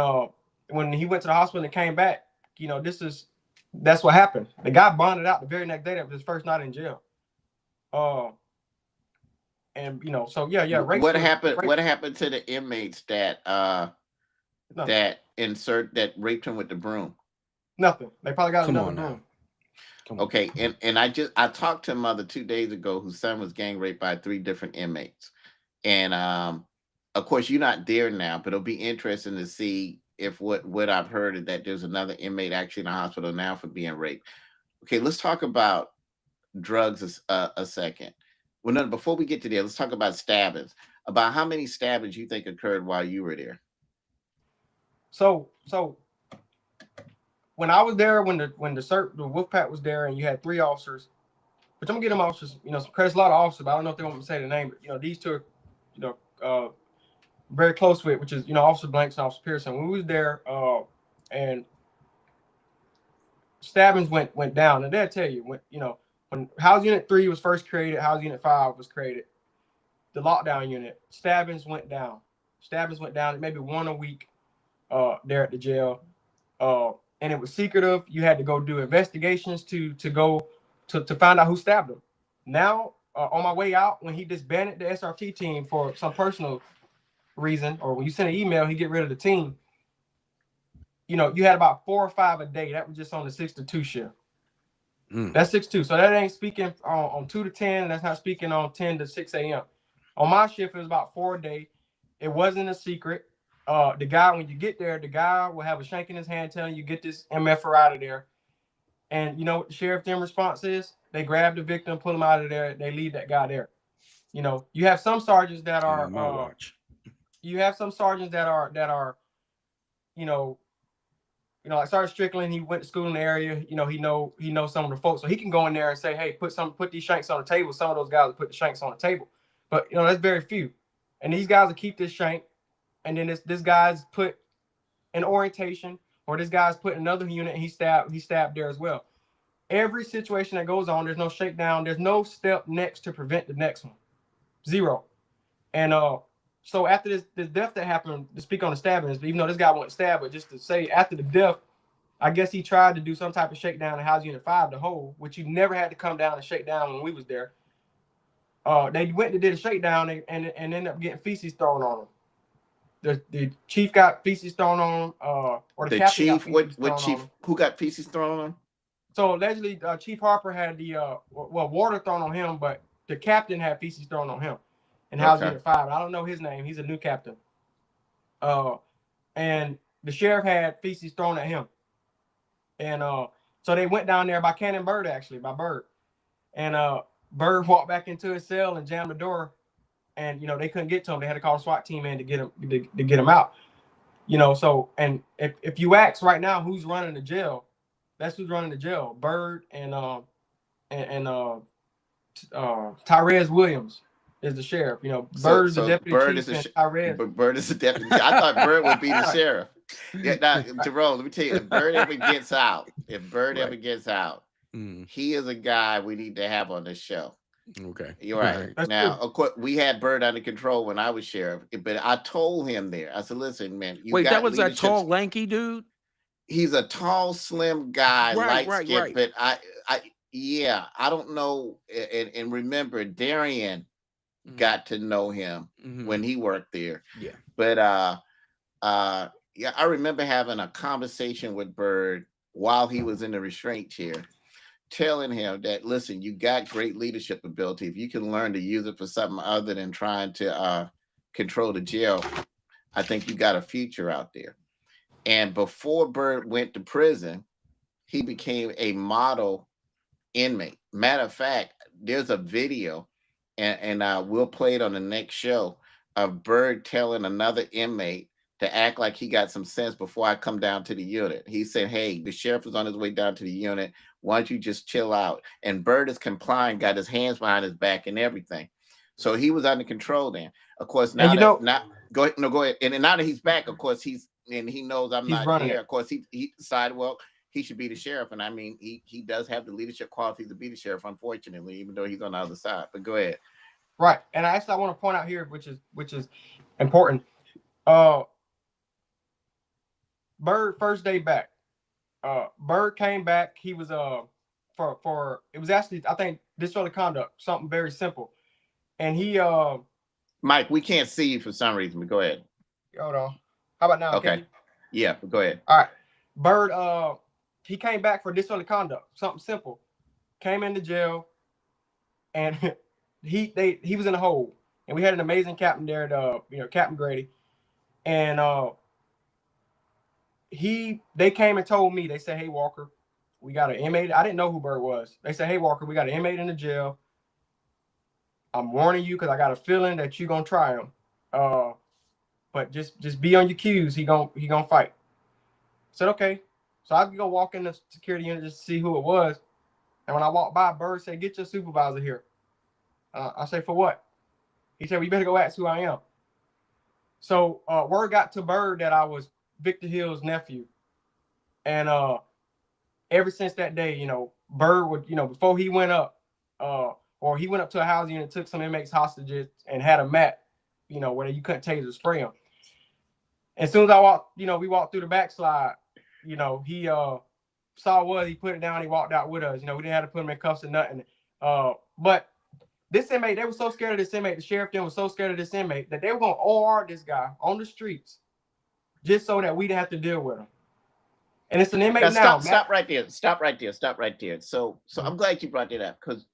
when he went to the hospital and came back, that's what happened. The guy bonded out the very next day. That was his first night in jail. And so yeah. What happened to the inmates that raped him with the broom? Nothing. They probably got Come another on now. broom. Okay, and I talked to a mother 2 days ago whose son was gang raped by 3 different inmates, and of course you're not there now, but it'll be interesting to see if what I've heard is that there's another inmate actually in the hospital now for being raped. Okay, let's talk about drugs a second. Well, no, before we get to there, let's talk about stabbings. About how many stabbings you think occurred while you were there? So when I was there, when the wolf pack was there, and you had 3 officers, which I'm gonna get them officers, some credit, a lot of officers, but I don't know if they want me to say the name, but these 2 are, very close with, which is Officer Blanks and Officer Pearson. When we was there, and stabbings went down, and they'll tell you when House Unit 3 was first created, House Unit 5 was created, the lockdown unit, stabbings went down. Maybe 1 a week there at the jail. And it was secretive. You had to go do investigations to find out who stabbed him. Now, on my way out, when he disbanded the SRT team for some personal reason, or when you send an email, he get rid of the team. You had about 4 or 5 a day. That was just on the 6 to 2 shift. That's 6 to 2. So that ain't speaking on 2 to 10. That's not speaking on 10 to 6 a.m. On my shift, it was about 4 a day. It wasn't a secret. The guy, when you get there, the guy will have a shank in his hand telling you, get this MFer out of there. And you know what the sheriff then response is? They grab the victim, pull him out of there. They leave that guy there. You have some sergeants that are on my watch. You have some sergeants that are like Sergeant Strickland. He went to school in the area. He knows some of the folks, so he can go in there and say, hey, put these shanks on the table. Some of those guys will put the shanks on the table, but that's very few. And these guys will keep this shank. And then this guy's put an orientation, or this guy's put another unit, and he stabbed there as well. Every situation that goes on, there's no shakedown. There's no step next to prevent the next one. 0. And so after this death that happened, to speak on the stabbings, even though this guy wasn't stabbed, but just to say after the death, I guess he tried to do some type of shakedown in House Unit 5, the whole, which you never had to come down and shake down when we was there. They went and did a shakedown and ended up getting feces thrown on them. The chief got feces thrown on him, or the captain chief. Got what chief? Who got feces thrown on him? So allegedly, Chief Harper had the water thrown on him, but the captain had feces thrown on him in House Unit 5. I don't know his name. He's a new captain. And the sheriff had feces thrown at him, and so they went down there by Cannon Bird, actually by Bird, and Bird walked back into his cell and jammed the door. And they couldn't get to him. They had to call a SWAT team in to get him out. So, and if you ask right now who's running the jail, that's who's running the jail. Bird and Tyrese Williams is the sheriff. Bird is the deputy chief. Bird is the deputy. I thought Bird would be the sheriff. Yeah, now, Jerome, let me tell you, if Bird ever gets out, he is a guy we need to have on this show. Okay. You're right. Now, of course, we had Bird under control when I was sheriff, but I told him there, I said, listen, man. Wait, that was that tall, lanky dude? He's a tall, slim guy, light skin, right. but I don't know. And remember, Darian got to know him when he worked there. Yeah. But I remember having a conversation with Bird while he was in the restraint chair, telling him that, listen, you got great leadership ability. If you can learn to use it for something other than trying to control the jail, I think you got a future out there. And before Bird went to prison, he became a model inmate. Matter of fact, there's a video, and we'll play it on the next show, of Bird telling another inmate to act like he got some sense before I come down to the unit. He said, hey, the sheriff is on his way down to the unit. Why don't you just chill out? And Bird is complying, got his hands behind his back and everything. So he was under control then. Of course, now And go ahead. And now that he's back, of course, he knows I'm he's not running there. it. Of course, he decided, well, he should be the sheriff. And I mean, he does have the leadership qualities to be the sheriff, unfortunately, even though he's on the other side. But go ahead. Right. And I want to point out here, which is important. Bird first day back. Bird came back. He was for it was actually, I think, disorderly conduct, something very simple. And he Mike, we can't see you for some reason, but go ahead. hold on. How about now? Okay. Yeah, go ahead. All right. Bird he came back for disorderly conduct, something simple. Came into jail, and he was in a hole. And we had an amazing captain there, Captain Grady. And they came and told me, they said, hey, Walker, we got an inmate. I didn't know who Bird was. They said, hey, Walker, we got an inmate in the jail. I'm warning you because I got a feeling that you're gonna try him. But just be on your cues. He gonna fight. I said, okay. So I go walk in the security unit just to see who it was. And when I walked by, Bird said, get your supervisor here. I say, for what? He said, well, you better go ask who I am. So word got to Bird that I was Victor Hill's nephew. And ever since that day, Bird would, before he went up, or he went up to a housing unit, took some inmates hostages and had a mat, where you couldn't taser spray them. As soon as I walked, we walked through the backslide, he saw what he put it down, he walked out with us. We didn't have to put him in cuffs or nothing. But this inmate, they were so scared of this inmate, the sheriff then was so scared of this inmate that they were going to OR this guy on the streets just so that we didn't have to deal with him. And it's an inmate now. Stop right there. So I'm glad you brought that up, because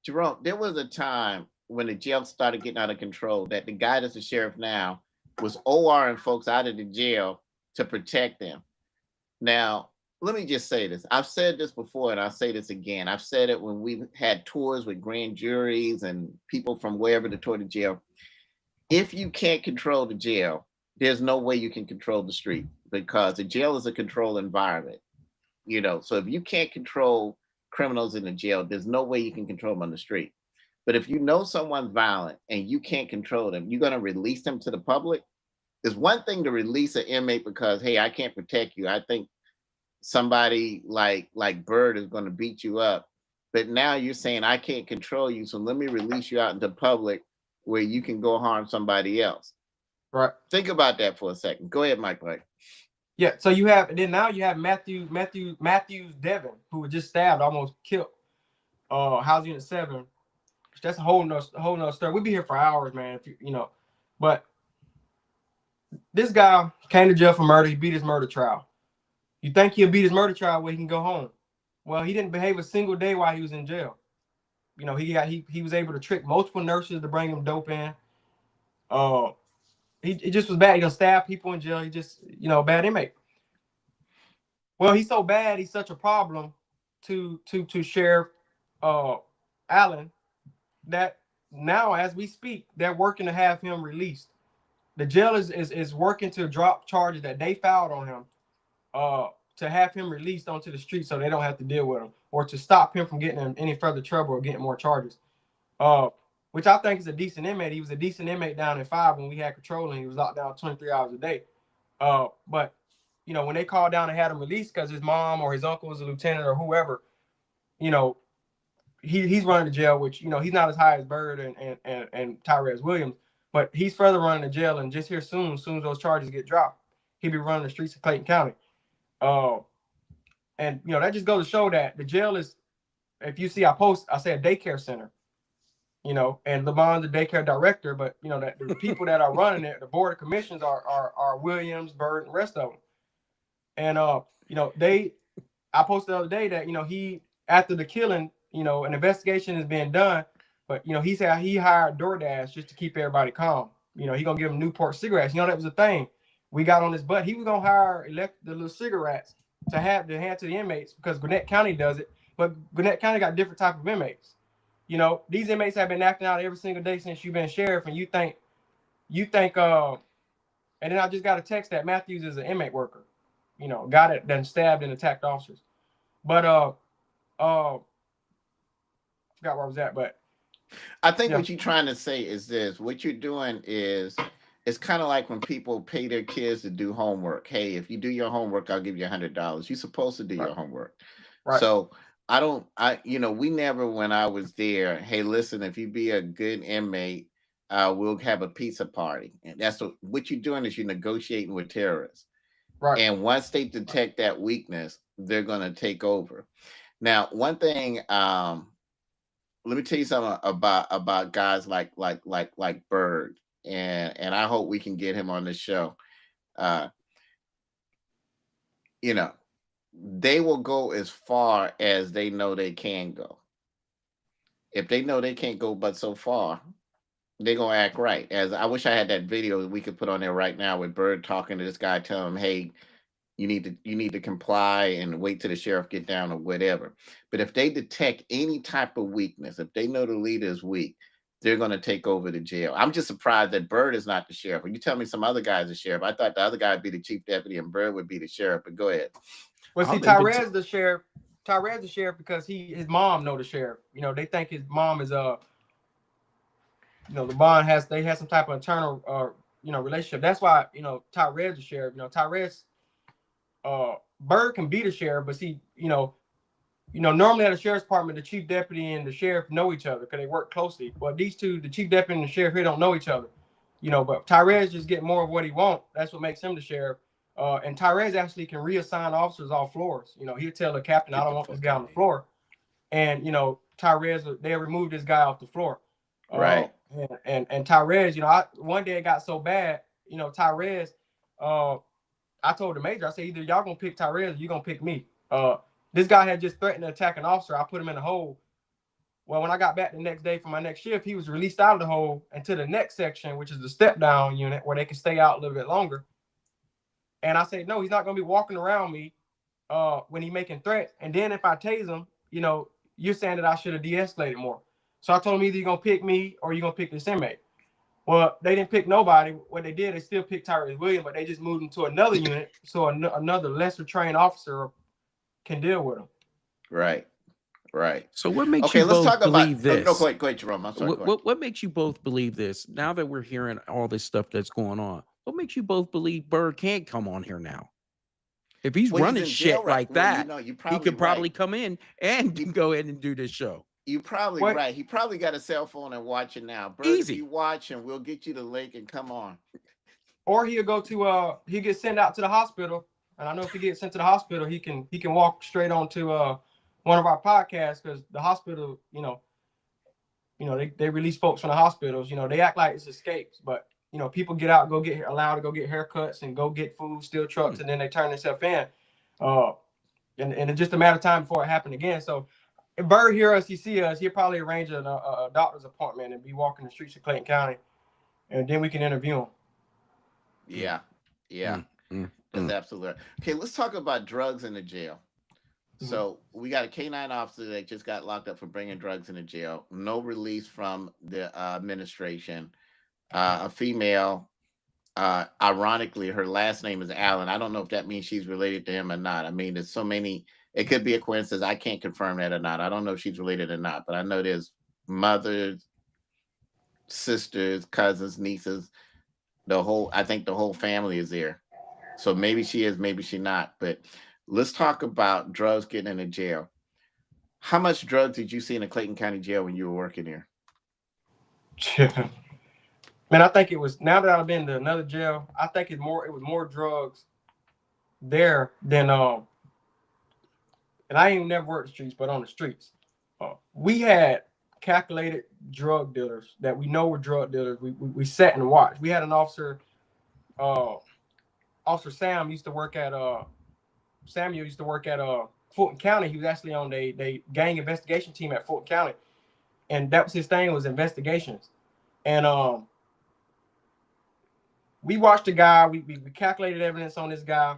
Jerome, there was a time when the jail started getting out of control that the guy that's the sheriff now was ORing folks out of the jail to protect them. Now, let me just say this. I've said this before, and I'll say this again. I've said it when we've had tours with grand juries and people from wherever to tour the jail. If you can't control the jail, there's no way you can control the street, because the jail is a controlled environment. So if you can't control criminals in the jail, there's no way you can control them on the street. But if you know someone's violent and you can't control them, you're going to release them to the public. It's one thing to release an inmate because, hey, I can't protect you. I think somebody like Bird is going to beat you up. But now you're saying I can't control you, so let me release you out into public where you can go harm somebody else. Right. Think about that for a second. Go ahead, Mike. Yeah. So you have Matthews Devin, who was just stabbed, almost killed. Housing Unit 7. That's a whole nother story. We'd be here for hours, man. But this guy came to jail for murder. He beat his murder trial. You think he'll beat his murder trial where he can go home? Well, he didn't behave a single day while he was in jail. He was able to trick multiple nurses to bring him dope in. He just was bad. He stabbed people in jail. He just, bad inmate. Well, he's so bad. He's such a problem to Sheriff Allen that now, as we speak, they're working to have him released. The jail is working to drop charges that they filed on him, to have him released onto the street so they don't have to deal with him, or to stop him from getting in any further trouble or getting more charges. Which I think is a decent inmate. He was a decent inmate down in 5 when we had control, and he was locked down 23 hours a day. But when they called down and had him released because his mom or his uncle was a lieutenant or whoever, he's running the jail, which he's not as high as Bird and Tyrese Williams, but he's further running the jail, and just here soon as those charges get dropped, he'll be running the streets of Clayton County. And that just goes to show that the jail is, if you see I say a daycare center, and Lamont the daycare director, but that the people that are running it, the board of commissions are Williams, Bird, and the rest of them. And I posted the other day that he, after the killing, an investigation is being done, but he said he hired DoorDash just to keep everybody calm. He gonna give them Newport cigarettes. That was the thing. We got on his butt. He was gonna hire the little cigarettes to hand to the inmates because Gwinnett County does it, but Gwinnett County got different type of inmates. These inmates have been acting out every single day since you've been sheriff, and you think And then I just got a text that Matthews is an inmate worker, you know, guy that then stabbed and attacked officers. But I forgot where I was at, but I think yeah, what you're trying to say is this. What you're doing is it's kind of like when people pay their kids to do homework. Hey, if you do your homework, I'll give you $100. You're supposed to do right, your homework. right, So we never, when I was there, hey, listen, if you be a good inmate, we'll have a pizza party. And that's what you're doing is you're negotiating with terrorists. right. And once they detect that weakness, they're going to take over. Now, one thing, let me tell you something about guys like Bird, and I hope we can get him on the show. Uh, you know, they will go as far as they know they can go. If they know they can't go but so far, they're gonna act right. As I wish I had that video that we could put on there right now with Bird talking to this guy, telling him, "Hey, you need to comply and wait till the sheriff get down or whatever." But if they detect any type of weakness, if they know the leader is weak, they're going to take over the jail. I'm just surprised that Bird is not the sheriff. When you tell me some other guy's the sheriff, I thought the other guy would be the chief deputy and Bird would be the sheriff. But go ahead. Well, see, I'll even Tyrez the sheriff. Tyrez the sheriff because his mom know the sheriff. You know, they think his mom is you know, the bond they had some type of internal you know, relationship. That's why, you know, Tyrez the sheriff. You know, Tyrez Bird can be the sheriff, but see, normally at the sheriff's department, the chief deputy and the sheriff know each other because they work closely. But these two, the chief deputy and the sheriff here, don't know each other. You know, but Tyrez just get more of what he wants. That's what makes him the sheriff. And Tyrez actually can reassign officers off floors. You know, he'll tell the captain, "I don't want this guy on the floor," and you know, Tyrez, they remove this guy off the floor. Right. And Tyrez, you know, one day it got so bad, you know, Tyrez, I told the major, I said, either y'all gonna pick Tyrez or you gonna pick me. This guy had just threatened to attack an officer. I put him in the hole. Well, when I got back the next day for my next shift, he was released out of the hole into the next section, which is the step down unit where they can stay out a little bit longer. And I said, no, he's not gonna be walking around me when he's making threats. And then if I tase him, you know, you're saying that I should have de-escalated more. So I told him either you're gonna pick me or you're gonna pick this inmate. Well, they didn't pick nobody. What they did, they still picked Tyrese Williams, but they just moved him to another unit so another lesser trained officer can deal with him. Right. Right. So what makes Okay, you let's both talk about. believe this? No, go ahead, Jerome. I'm sorry. What makes you both believe this? Now that we're hearing all this stuff that's going on, what makes you both believe Bird can't come on here now? If he's Well, running in jail, shit right? like Well, that, you're he could probably right. come in and go ahead and do this show. You're probably What? right. He probably got a cell phone and watching now. Bird, Easy. if you watching, we'll get you the link and come on. Or he'll go to he gets sent out to the hospital. And I know if he gets sent to the hospital, he can walk straight on to one of our podcasts because the hospital, you know, they release folks from the hospitals. You know, they act like it's escapes, but you know, people get out, allowed to go get haircuts and go get food, steal trucks, and then they turn themselves in. And it's just a matter of time before it happened again. So if Bird hear us, he see us, he'll probably arrange a doctor's appointment and be walking the streets of Clayton County, and then we can interview him. Yeah. That's absolutely right. Okay, let's talk about drugs in the jail. So we got a K9 officer that just got locked up for bringing drugs into jail. No release from the administration. A female, ironically, her last name is Allen. I don't know if that means she's related to him or not. I mean, there's so many. It could be a coincidence. I can't confirm that or not. I don't know if she's related or not, but I know there's mothers, sisters, cousins, nieces. I think the whole family is there. So maybe she is, maybe she not. But let's talk about drugs getting into jail. How much drugs did you see in the Clayton County Jail when you were working there? Man, I think it was, now that I've been to another jail, I think it was more drugs there than and I ain't never worked the streets, but on the streets. We had calculated drug dealers that we know were drug dealers. We sat and watched. We had an officer, Officer Samuel used to work at Fulton County. He was actually on the gang investigation team at Fulton County. And that was his thing, was investigations. And we watched the guy. We calculated evidence on this guy.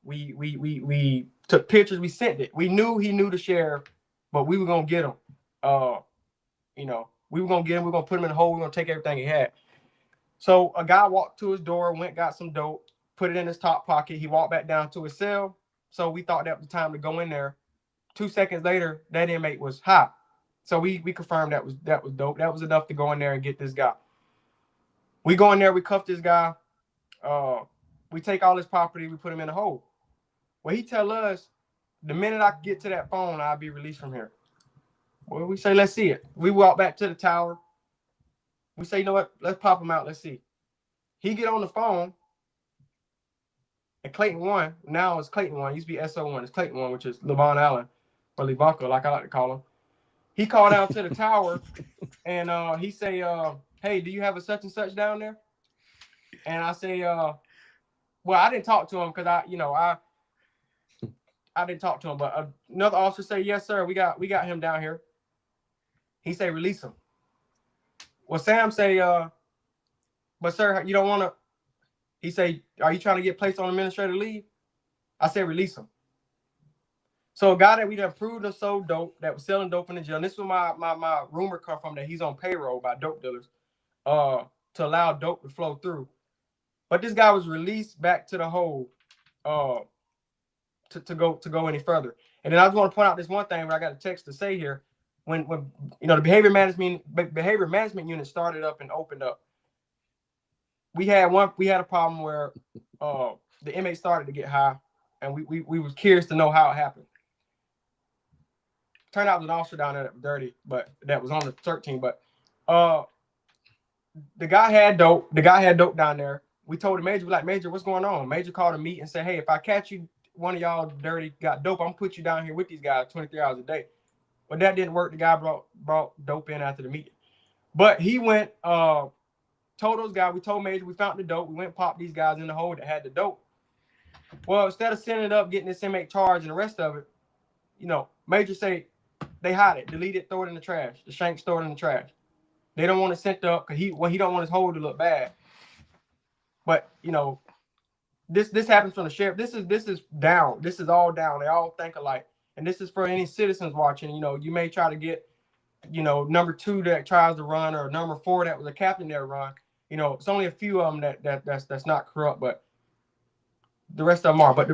We took pictures. We sent it. We knew he knew the sheriff, but we were gonna get him. You know, we were gonna get him. We were gonna put him in the hole. We were gonna take everything he had. So a guy walked to his door, went, got some dope, put it in his top pocket. He walked back down to his cell. So we thought that was the time to go in there. 2 seconds later, that inmate was high. So we confirmed that was dope. That was enough to go in there and get this guy. We go in there, we cuff this guy. We take all his property, we put him in a hole. Well, he tell us the minute I get to that phone, I'll be released from here. Well, we say, let's see it. We walk back to the tower. We say, you know what? Let's pop him out. Let's see. He get on the phone, and Clayton 1, now it's Clayton 1. It used to be SO1. It's Clayton 1, which is Levon Allen, or Levanka, like I like to call him. He called out to the tower, and he say, hey, do you have a such and such down there? And I say, well, I didn't talk to him because I didn't talk to him, but another officer say, yes, sir, we got him down here. He say, release him. Well, Sam say, but sir, you don't want to. He say, are you trying to get placed on administrative leave? I said, release him. So a guy that we done proved was sold dope, that was selling dope in the jail. And this is where my rumor come from, that he's on payroll by dope dealers to allow dope to flow through. But this guy was released back to the hole to go any further. And then I just want to point out this one thing where I got a text to say here. When the behavior management unit started up and opened up, we had a problem where the inmates started to get high, and we was curious to know how it happened. Turned out it was an officer down there that was dirty, but that was on the 13. But the guy had dope. The guy had dope down there. We told the major, we're like, Major, what's going on? Major called a meet and said, hey, if I catch you, one of y'all dirty got dope, I'm gonna put you down here with these guys 23 hours a day. But that didn't work. The guy brought dope in after the meeting. But he went, told those guys, we told Major, we found the dope. We went and popped these guys in the hole that had the dope. Well, instead of sending it up, getting this inmate charged and the rest of it, Major say they hide it, delete it, throw it in the trash. The shank, throw it in the trash. They don't want it sent up because he don't want his hole to look bad. But this happens from the sheriff. This is down. This is all down. They all think alike. And this is for any citizens watching. You may try to get, number 2 that tries to run, or number 4 that was a captain that run. It's only a few of them that's not corrupt, but the rest of them are. But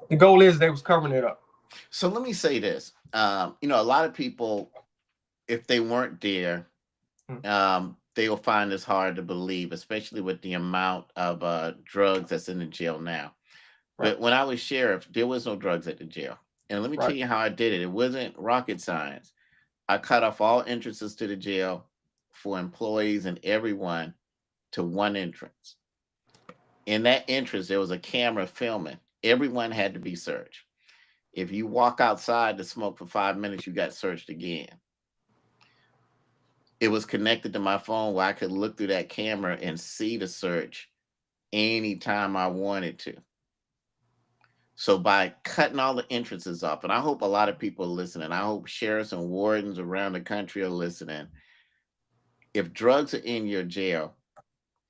the goal is they was covering it up. So let me say this. A lot of people, if they weren't there, they will find this hard to believe, especially with the amount of drugs that's in the jail now. Right. But when I was sheriff, there was no drugs at the jail. And let me tell you how I did it. It wasn't rocket science. I cut off all entrances to the jail for employees and everyone to one entrance. In that entrance, there was a camera filming. Everyone had to be searched. If you walk outside to smoke for 5 minutes, you got searched again. It was connected to my phone where I could look through that camera and see the search anytime I wanted to. So by cutting all the entrances off, and I hope a lot of people are listening, I hope sheriffs and wardens around the country are listening. If drugs are in your jail,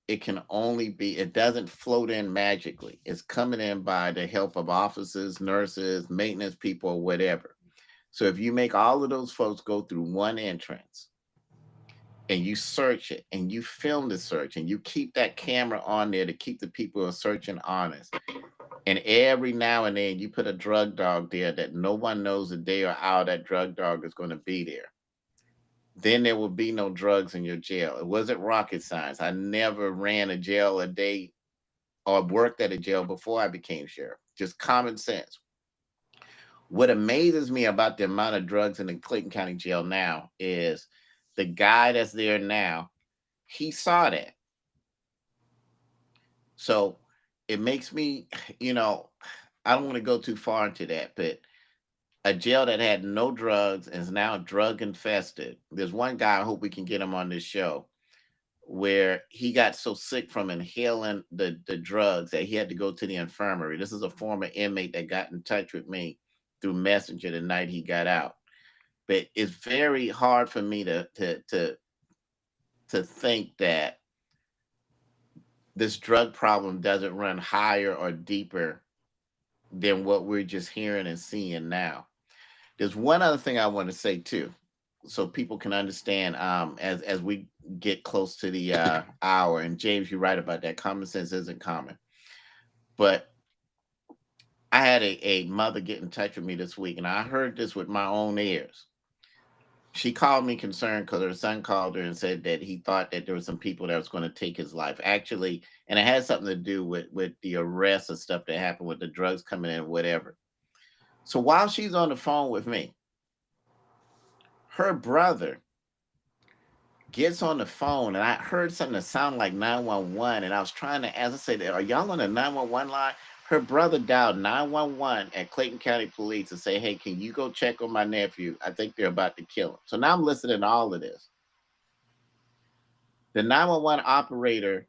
it doesn't float in magically. It's coming in by the help of officers, nurses, maintenance people, or whatever. So if you make all of those folks go through one entrance, and you search it, and you film the search, and you keep that camera on there to keep the people who are searching honest. And every now and then you put a drug dog there that no one knows a day or hour that drug dog is going to be there. Then there will be no drugs in your jail. It wasn't rocket science. I never ran a jail a day or worked at a jail before I became sheriff. Just common sense. What amazes me about the amount of drugs in the Clayton County Jail now is the guy that's there now, he saw that. So it makes me, I don't want to go too far into that, but a jail that had no drugs and is now drug infested. There's one guy, I hope we can get him on this show, where he got so sick from inhaling the drugs that he had to go to the infirmary. This is a former inmate that got in touch with me through Messenger the night he got out. But it's very hard for me to think that this drug problem doesn't run higher or deeper than what we're just hearing and seeing now. There's one other thing I want to say too. so people can understand as we get close to the hour. And James, you're right about that. Common sense isn't common. But I had a mother get in touch with me this week, and I heard this with my own ears. She called me concerned because her son called her and said that he thought that there were some people that was going to take his life. Actually, and it had something to do with the arrests and stuff that happened with the drugs coming in, whatever. So while she's on the phone with me, her brother gets on the phone, and I heard something that sounded like 911, and I was trying to ask, I said, are y'all on the 911 line? Her brother dialed 911 at Clayton County Police to say, hey, can you go check on my nephew? I think they're about to kill him. So now I'm listening to all of this. The 911 operator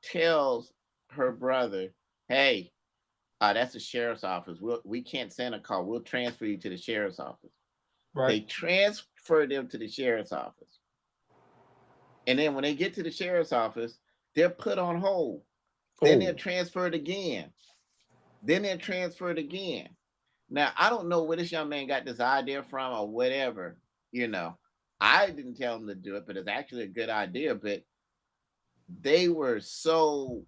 tells her brother, hey, that's the sheriff's office. We can't send a call. We'll transfer you to the sheriff's office. Right. They transfer them to the sheriff's office. And then when they get to the sheriff's office, they're put on hold. Then they're transferred again. Then they're transferred again. Now, I don't know where this young man got this idea from or whatever. I didn't tell him to do it, but it's actually a good idea. But they were so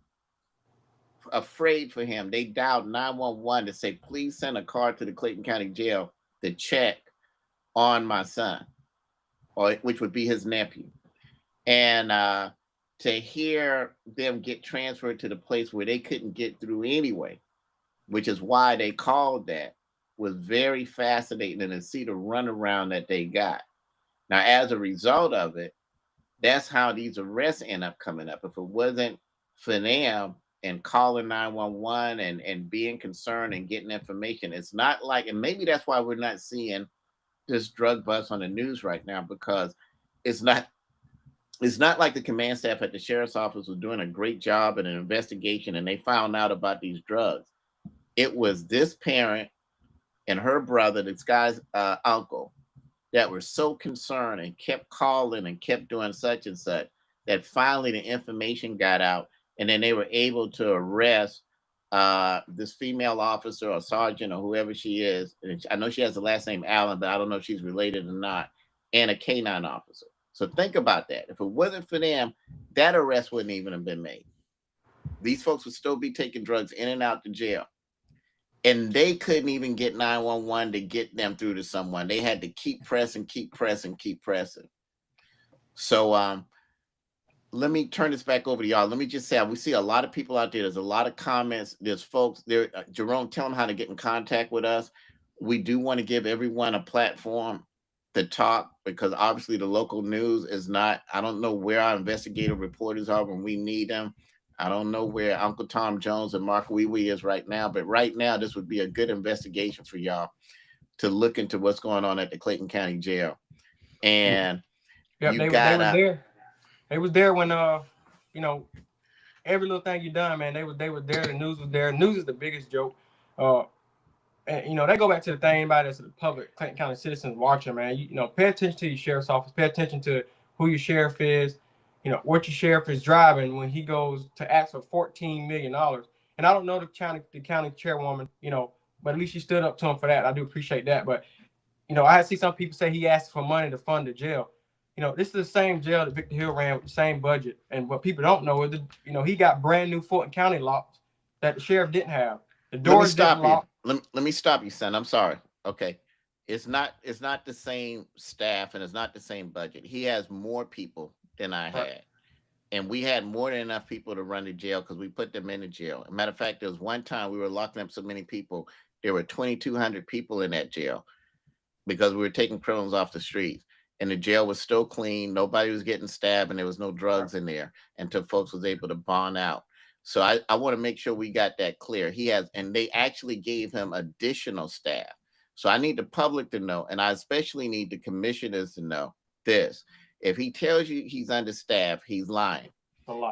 afraid for him. They dialed 911 to say, please send a car to the Clayton County Jail to check on my son, which would be his nephew. And to hear them get transferred to the place where they couldn't get through anyway, which is why they called that, was very fascinating, and to see the runaround that they got. Now, as a result of it, that's how these arrests end up coming up. If it wasn't for them and calling 911 and being concerned and getting information, it's not like, and maybe that's why we're not seeing this drug bust on the news right now, because it's not like the command staff at the sheriff's office was doing a great job in an investigation and they found out about these drugs. It was this parent and her brother, this guy's uncle, that were so concerned and kept calling and kept doing such and such that finally the information got out, and then they were able to arrest this female officer or sergeant or whoever she is. And I know she has the last name Allen, but I don't know if she's related or not, and a canine officer. So think about that. If it wasn't for them, that arrest wouldn't even have been made. These folks would still be taking drugs in and out the jail. And they couldn't even get 911 to get them through to someone. They had to keep pressing. So let me turn this back over to y'all. Let me just say, we see a lot of people out there. There's a lot of comments. There's folks there. Jerome, tell them how to get in contact with us. We do want to give everyone a platform to talk, because obviously the local news is not, I don't know where our investigative reporters are when we need them. I don't know where Uncle Tom Jones and Mark Wee Wee is right now, but right now this would be a good investigation for y'all to look into what's going on at the Clayton County Jail. And they was there. They was there when every little thing you done, man. They was there. The news was there. News is the biggest joke. And they go back to the thing, anybody that's the public Clayton County citizens watching, man. Pay attention to your sheriff's office. Pay attention to who your sheriff is. What your sheriff is driving when he goes to ask for $14 million. And I don't know the county chairwoman, but at least she stood up to him for that. I do appreciate that. But, I see some people say he asked for money to fund the jail. This is the same jail that Victor Hill ran with the same budget. And what people don't know is, he got brand new Fulton County locks that the sheriff didn't have. The doors didn't lock. Let me stop you, son. I'm sorry. Okay. It's not the same staff and it's not the same budget. He has more people than I had. And we had more than enough people to run the jail because we put them in the jail. As a matter of fact, there was one time we were locking up so many people. There were 2,200 people in that jail because we were taking criminals off the streets. And the jail was still clean. Nobody was getting stabbed and there was no drugs in there until folks was able to bond out. So I want to make sure we got that clear. And they actually gave him additional staff. So I need the public to know, and I especially need the commissioners to know this. If he tells you he's understaffed, he's lying.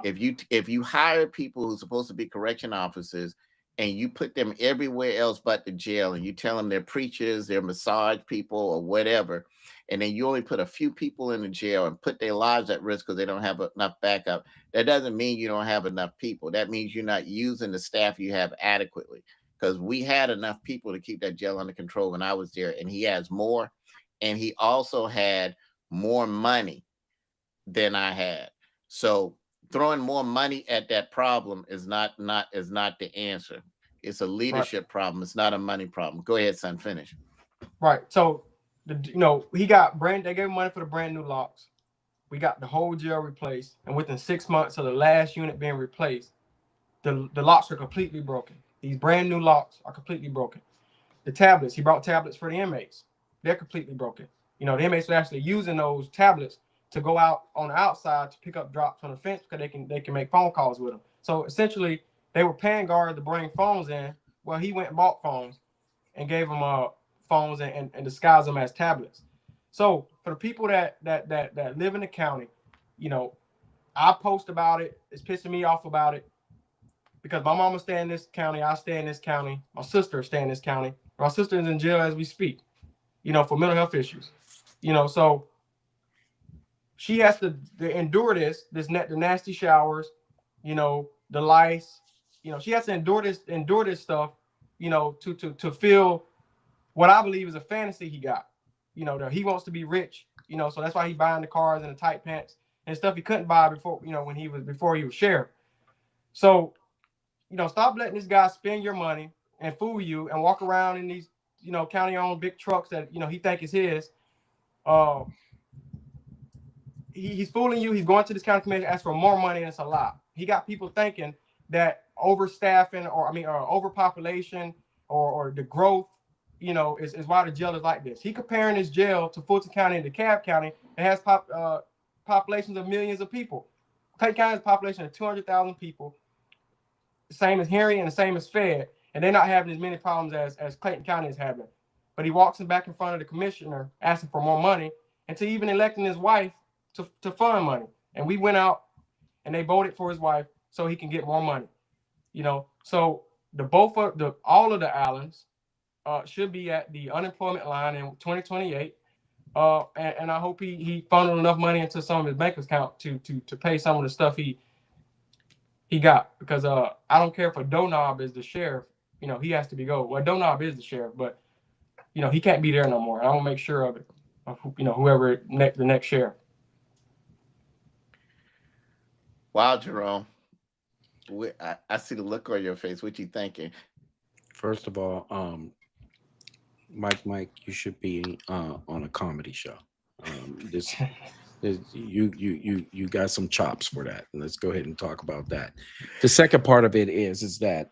If you hire people who's supposed to be correction officers and you put them everywhere else but the jail, and you tell them they're preachers, they're massage people or whatever, and then you only put a few people in the jail and put their lives at risk because they don't have enough backup, that doesn't mean you don't have enough people. That means you're not using the staff you have adequately, because we had enough people to keep that jail under control when I was there, and he has more. And he also had more money than I had. So throwing more money at that problem is not the answer. It's a Right. leadership problem. It's not a money problem. Go ahead, son. Finish. Right. So, he got they gave him money for the brand new locks. We got the whole jail replaced, and within 6 months of the last unit being replaced, the locks are completely broken. These brand new locks are completely broken. The tablets, he brought tablets for the inmates. They're completely broken. The inmates are actually using those tablets to go out on the outside to pick up drops on the fence because they can make phone calls with them. So essentially, they were paying guards to bring phones in. Well, he went and bought phones and gave them phones and disguised them as tablets. So for the people that live in the county, I post about it. It's pissing me off about it because my mama stay in this county, I stay in this county, my sister stay in this county. My sister is in jail as we speak, for mental health issues. So she has to endure the nasty showers, the lice. She has to endure this stuff, to feel what I believe is a fantasy he got. That he wants to be rich. So that's why he's buying the cars and the tight pants and stuff he couldn't buy before, before he was sheriff. So, stop letting this guy spend your money and fool you and walk around in these, county-owned big trucks that he think is his. He's fooling you. He's going to this county commission, ask for more money, and it's a lot. He got people thinking that overstaffing or overpopulation or the growth, is why the jail is like this. He comparing his jail to Fulton County and DeKalb County that has populations of millions of people. Clayton County has a population of 200,000 people, the same as Henry and the same as Fed, and they're not having as many problems as Clayton County is having. But he walks him back in front of the commissioner asking for more money, and to even electing his wife to fund money. And we went out and they voted for his wife so he can get more money. So all of the Allens should be at the unemployment line in 2028. And I hope he funneled enough money into some of his bank account to pay some of the stuff he got, because I don't care if a Donob is the sheriff. He has to be go. Well, Donob is the sheriff, but he can't be there no more. And I want to make sure of it. Whoever the next sheriff. Wow, Jerome. I see the look on your face. What you thinking? First of all, Mike, you should be on a comedy show. This you got some chops for that. Let's go ahead and talk about that. The second part of it is that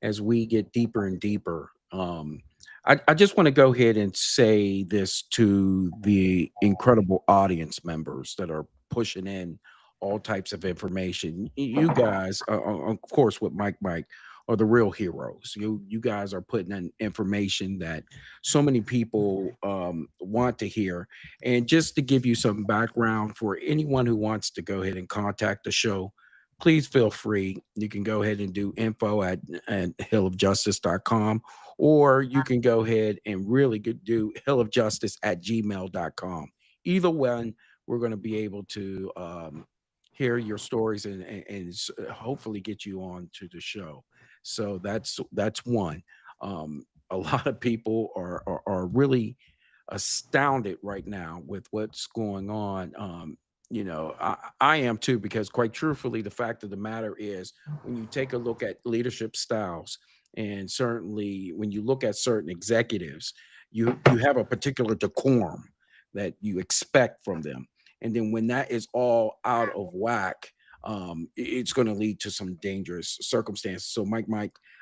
as we get deeper and deeper, I just want to go ahead and say this to the incredible audience members that are pushing in all types of information. You guys, of course, with Mike, are the real heroes. You guys are putting in information that so many people want to hear. And just to give you some background for anyone who wants to go ahead and contact the show, please feel free. You can go ahead and do info at hillofjustice.com, or you can go ahead and really do hillofjustice@gmail.com. Either one, we're going to be able to hear your stories and hopefully get you on to the show. So that's one. A lot of people are really astounded right now with what's going on. I am too, because quite truthfully, the fact of the matter is, when you take a look at leadership styles, and certainly when you look at certain executives, you have a particular decorum that you expect from them. And then when that is all out of whack, it's going to lead to some dangerous circumstances. So, Mike,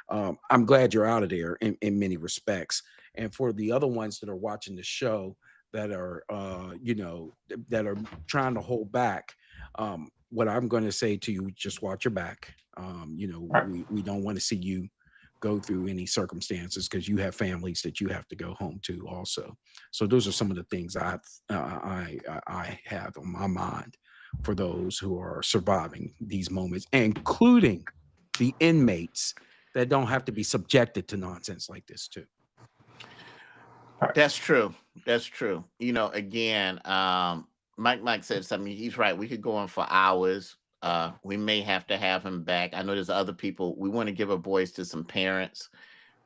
I'm glad you're out of there in many respects. And for the other ones that are watching the show that are, that are trying to hold back, what I'm going to say to you, just watch your back. We don't want to see you go through any circumstances, because you have families that you have to go home to also. So those are some of the things I have on my mind for those who are surviving these moments, including the inmates that don't have to be subjected to nonsense like this too. That's true. That's true. Again, Mike said something. He's right. We could go on for hours. We may have to have him back. I know there's other people. We want to give a voice to some parents.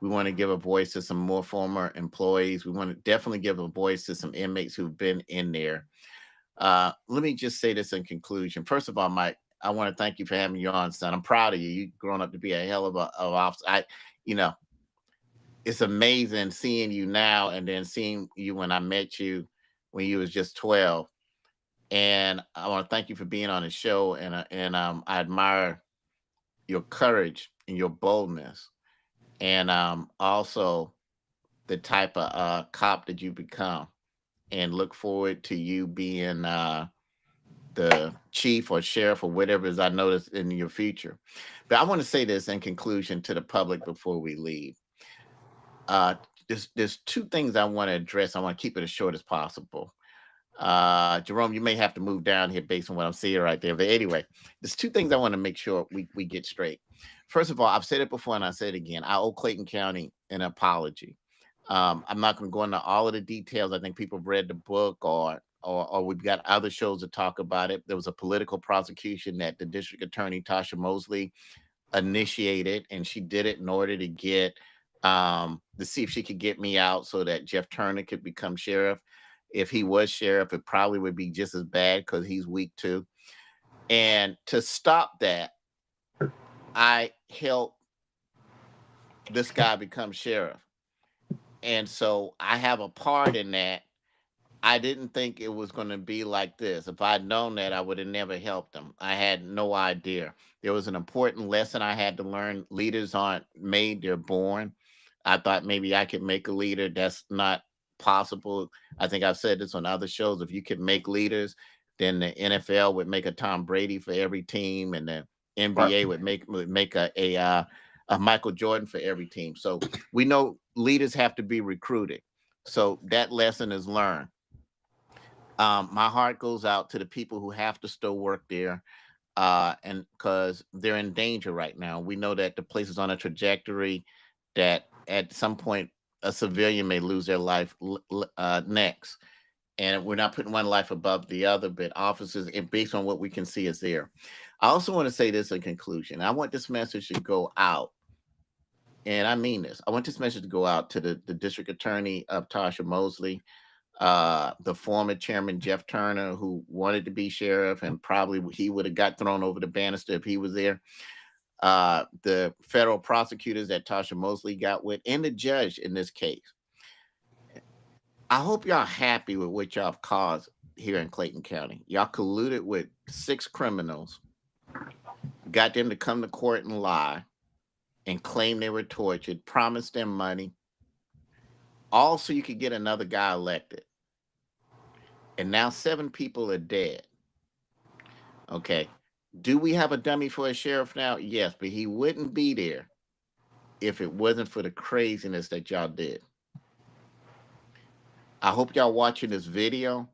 We want to give a voice to some more former employees. We want to definitely give a voice to some inmates who've been in there. Let me just say this in conclusion. First of all, Mike, I want to thank you for having you on, son. I'm proud of you. You've grown up to be a hell of a officer. You know, it's amazing seeing you now and then seeing you when I met you when you was just 12. And I want to thank you for being on the show. I admire your courage and your boldness, and also the type of cop that you become. And look forward to you being the chief or sheriff or whatever is I notice in your future. But I want to say this in conclusion to the public before we leave. Uh, there's two things I want to address. I want to keep it as short as possible. Jerome, you may have to move down here based on what I'm seeing right there. But anyway, there's two things I want to make sure we get straight. First of all, I've said it before and I say it again. I owe Clayton County an apology. I'm not going to go into all of the details. I think people have read the book or we've got other shows to talk about it. There was a political prosecution that the district attorney, Tasha Mosley, initiated, and she did it in order to get to see if she could get me out so that Jeff Turner could become sheriff. If he was sheriff, it probably would be just as bad because he's weak too. And to stop that, I helped this guy become sheriff. And so I have a part in that. I didn't think it was going to be like this. If I'd known that, I would have never helped him. I had no idea. There was an important lesson I had to learn. Leaders aren't made, they're born. I thought maybe I could make a leader. That's not possible. I think I've said this on other shows. If you could make leaders, then the NFL would make a Tom Brady for every team, and the NBA would make a Michael Jordan for every team. So we know leaders have to be recruited. So that lesson is learned. My heart goes out to the people who have to still work there, and because they're in danger right now. We know that the place is on a trajectory that at some point a civilian may lose their life next. And we're not putting one life above the other, but officers, and based on what we can see, is there. I also want to say this in conclusion. I want this message to go out, and I mean this. I want this message to go out to the district attorney of Tasha Mosley, the former chairman Jeff Turner, who wanted to be sheriff, and probably he would have got thrown over the banister if he was there. The federal prosecutors that Tasha Mosley got with, and the judge in this case. I hope y'all happy with what y'all have caused here in Clayton County. Y'all colluded with 6 criminals, got them to come to court and lie and claim they were tortured, promised them money, all so you could get another guy elected. And now 7 people are dead. Okay. Do we have a dummy for a sheriff now? Yes, but he wouldn't be there if it wasn't for the craziness that y'all did. I hope y'all watching this video.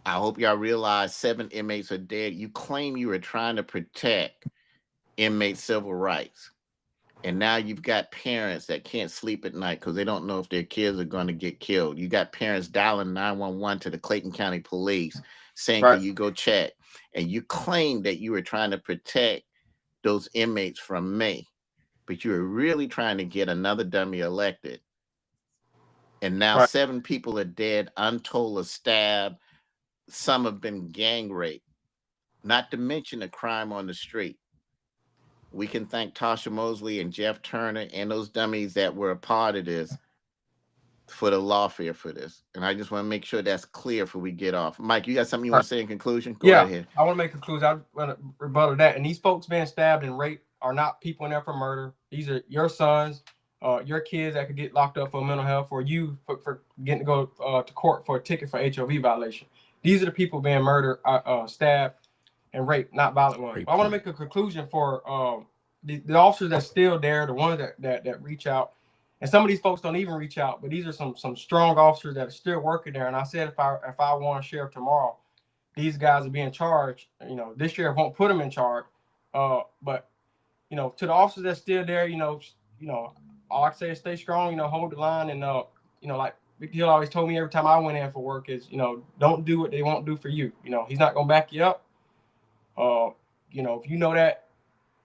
I hope y'all realize 7 inmates are dead. You claim you were trying to protect inmate civil rights. And now you've got parents that can't sleep at night because they don't know if their kids are going to get killed. You got parents dialing 911 to the Clayton County Police saying, can you go check? And you claim that you were trying to protect those inmates from me, but you were really trying to get another dummy elected. And now 7 people are dead, untold a stab. Some have been gang raped, not to mention the crime on the street. We can thank Tasha Mosley and Jeff Turner and those dummies that were a part of this for the lawfare for this. And I just want to make sure that's clear before we get off. Mike, you got something you want to say in conclusion? Go right ahead. I want to make a conclusion. I want to rebuttal that. And these folks being stabbed and raped are not people in there for murder. These are your sons, your kids that could get locked up for mental health, or you for getting to go to court for a ticket for HOV violation. These are the people being murdered, stabbed, and raped, not violent ones. I want to make a conclusion for the officers that's still there, the ones that reach out. And some of these folks don't even reach out, but these are some strong officers that are still working there. And I said, if I want a sheriff tomorrow, these guys are being charged. You know, this sheriff won't put them in charge. But you know, to the officers that's still there, you know, all I can say is stay strong. You know, hold the line, and you know, like Victor Hill always told me every time I went in for work is, you know, don't do what they won't do for you. You know, he's not gonna back you up. You know, if you know that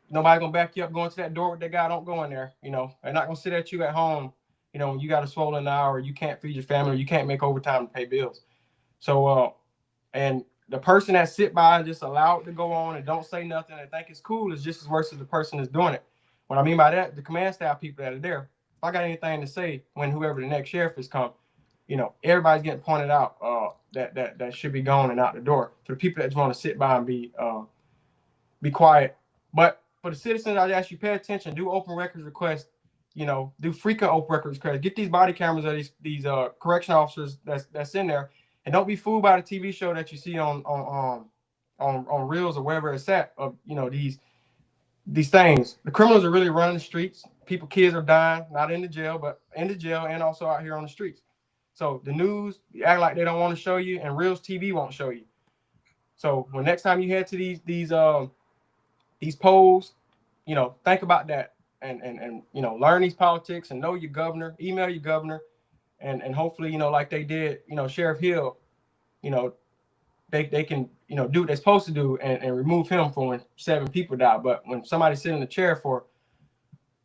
Nobody gonna back you up going to that door with that guy. Don't go in there. You know, they're not gonna sit at you at home. You know, when you got a swollen eye or you can't feed your family or you can't make overtime to pay bills. So, and the person that sit by and just allow it to go on and don't say nothing and think it's cool is just as worse as the person that's doing it. What I mean by that, the command staff people that are there, if I got anything to say when whoever the next sheriff is come, you know, everybody's getting pointed out that should be gone and out the door. For the people that just want to sit by and be quiet. But for the citizens, I ask you pay attention, do open records requests, you know, do frequent open records requests, get these body cameras of these correction officers that's in there, and don't be fooled by the TV show that you see on reels or wherever it's at of you know these things. The criminals are really running the streets. People, kids are dying, not in the jail, but in the jail and also out here on the streets. So the news act like they don't want to show you, and Reels TV won't show you. So when next time you head to these polls, you know, think about that and you know, learn these politics and know your governor, email your governor, and hopefully, you know, like they did, you know, Sheriff Hill, you know, they can, you know, do what they're supposed to do and remove him for when 7 people die. But when somebody's sitting in the chair for,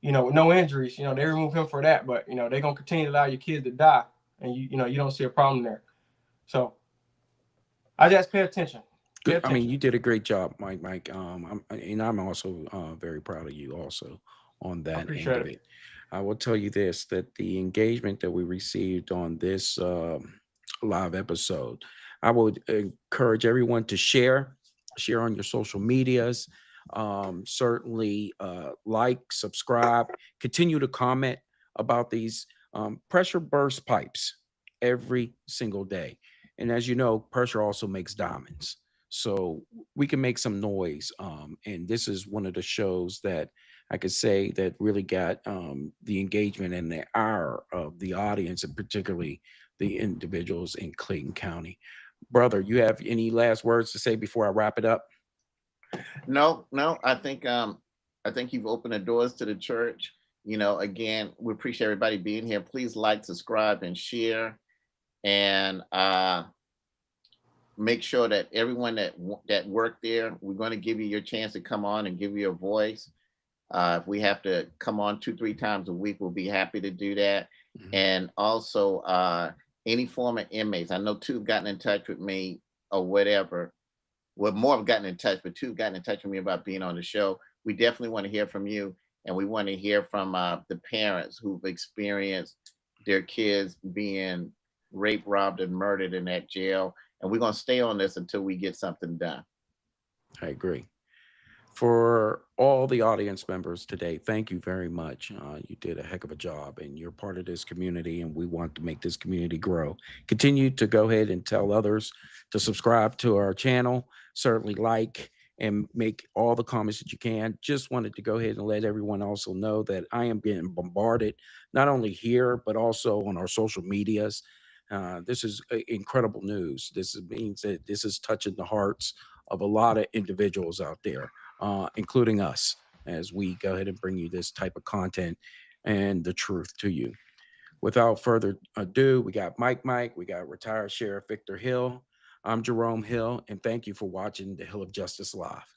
you know, with no injuries, you know, they remove him for that. But, you know, they're gonna continue to allow your kids to die and you know, you don't see a problem there. So I just pay attention. Pay Good. I mean, attention. you did a great job, Mike. I'm also very proud of you also on I that end appreciate of it. it. I will tell you this, that the engagement that we received on this live episode, I would encourage everyone to share on your social medias. Certainly like, subscribe, continue to comment about these pressure burst pipes every single day. And as you know, pressure also makes diamonds. So we can make some noise. And this is one of the shows that I could say that really got the engagement and the ire of the audience, and particularly the individuals in Clayton County. Brother, you have any last words to say before I wrap it up? No, no, I think you've opened the doors to the church. You know, again, we appreciate everybody being here. Please like, subscribe, and share. And make sure that everyone that worked there, we're going to give you your chance to come on and give you a voice. If we have to come on 2, 3 times a week, we'll be happy to do that. Mhm. And also, any former inmates, I know 2 have gotten in touch with me or whatever. Well, more have gotten in touch, but 2 have gotten in touch with me about being on the show. We definitely want to hear from you, and we want to hear from the parents who've experienced their kids being raped, robbed, and murdered in that jail. And we're going to stay on this until we get something done. I agree. For all the audience members today, thank you very much. You did a heck of a job, and you're part of this community, and we want to make this community grow. Continue to go ahead and tell others to subscribe to our channel, certainly like and make all the comments that you can. Just wanted to go ahead and let everyone also know that I am getting bombarded, not only here, but also on our social medias. This is incredible news. Means that this is touching the hearts of a lot of individuals out there, including us, as we go ahead and bring you this type of content and the truth to you. Without further ado, we got Mike, we got retired Sheriff Victor Hill. I'm Jerome Hill, and thank you for watching the Hill of Justice Live.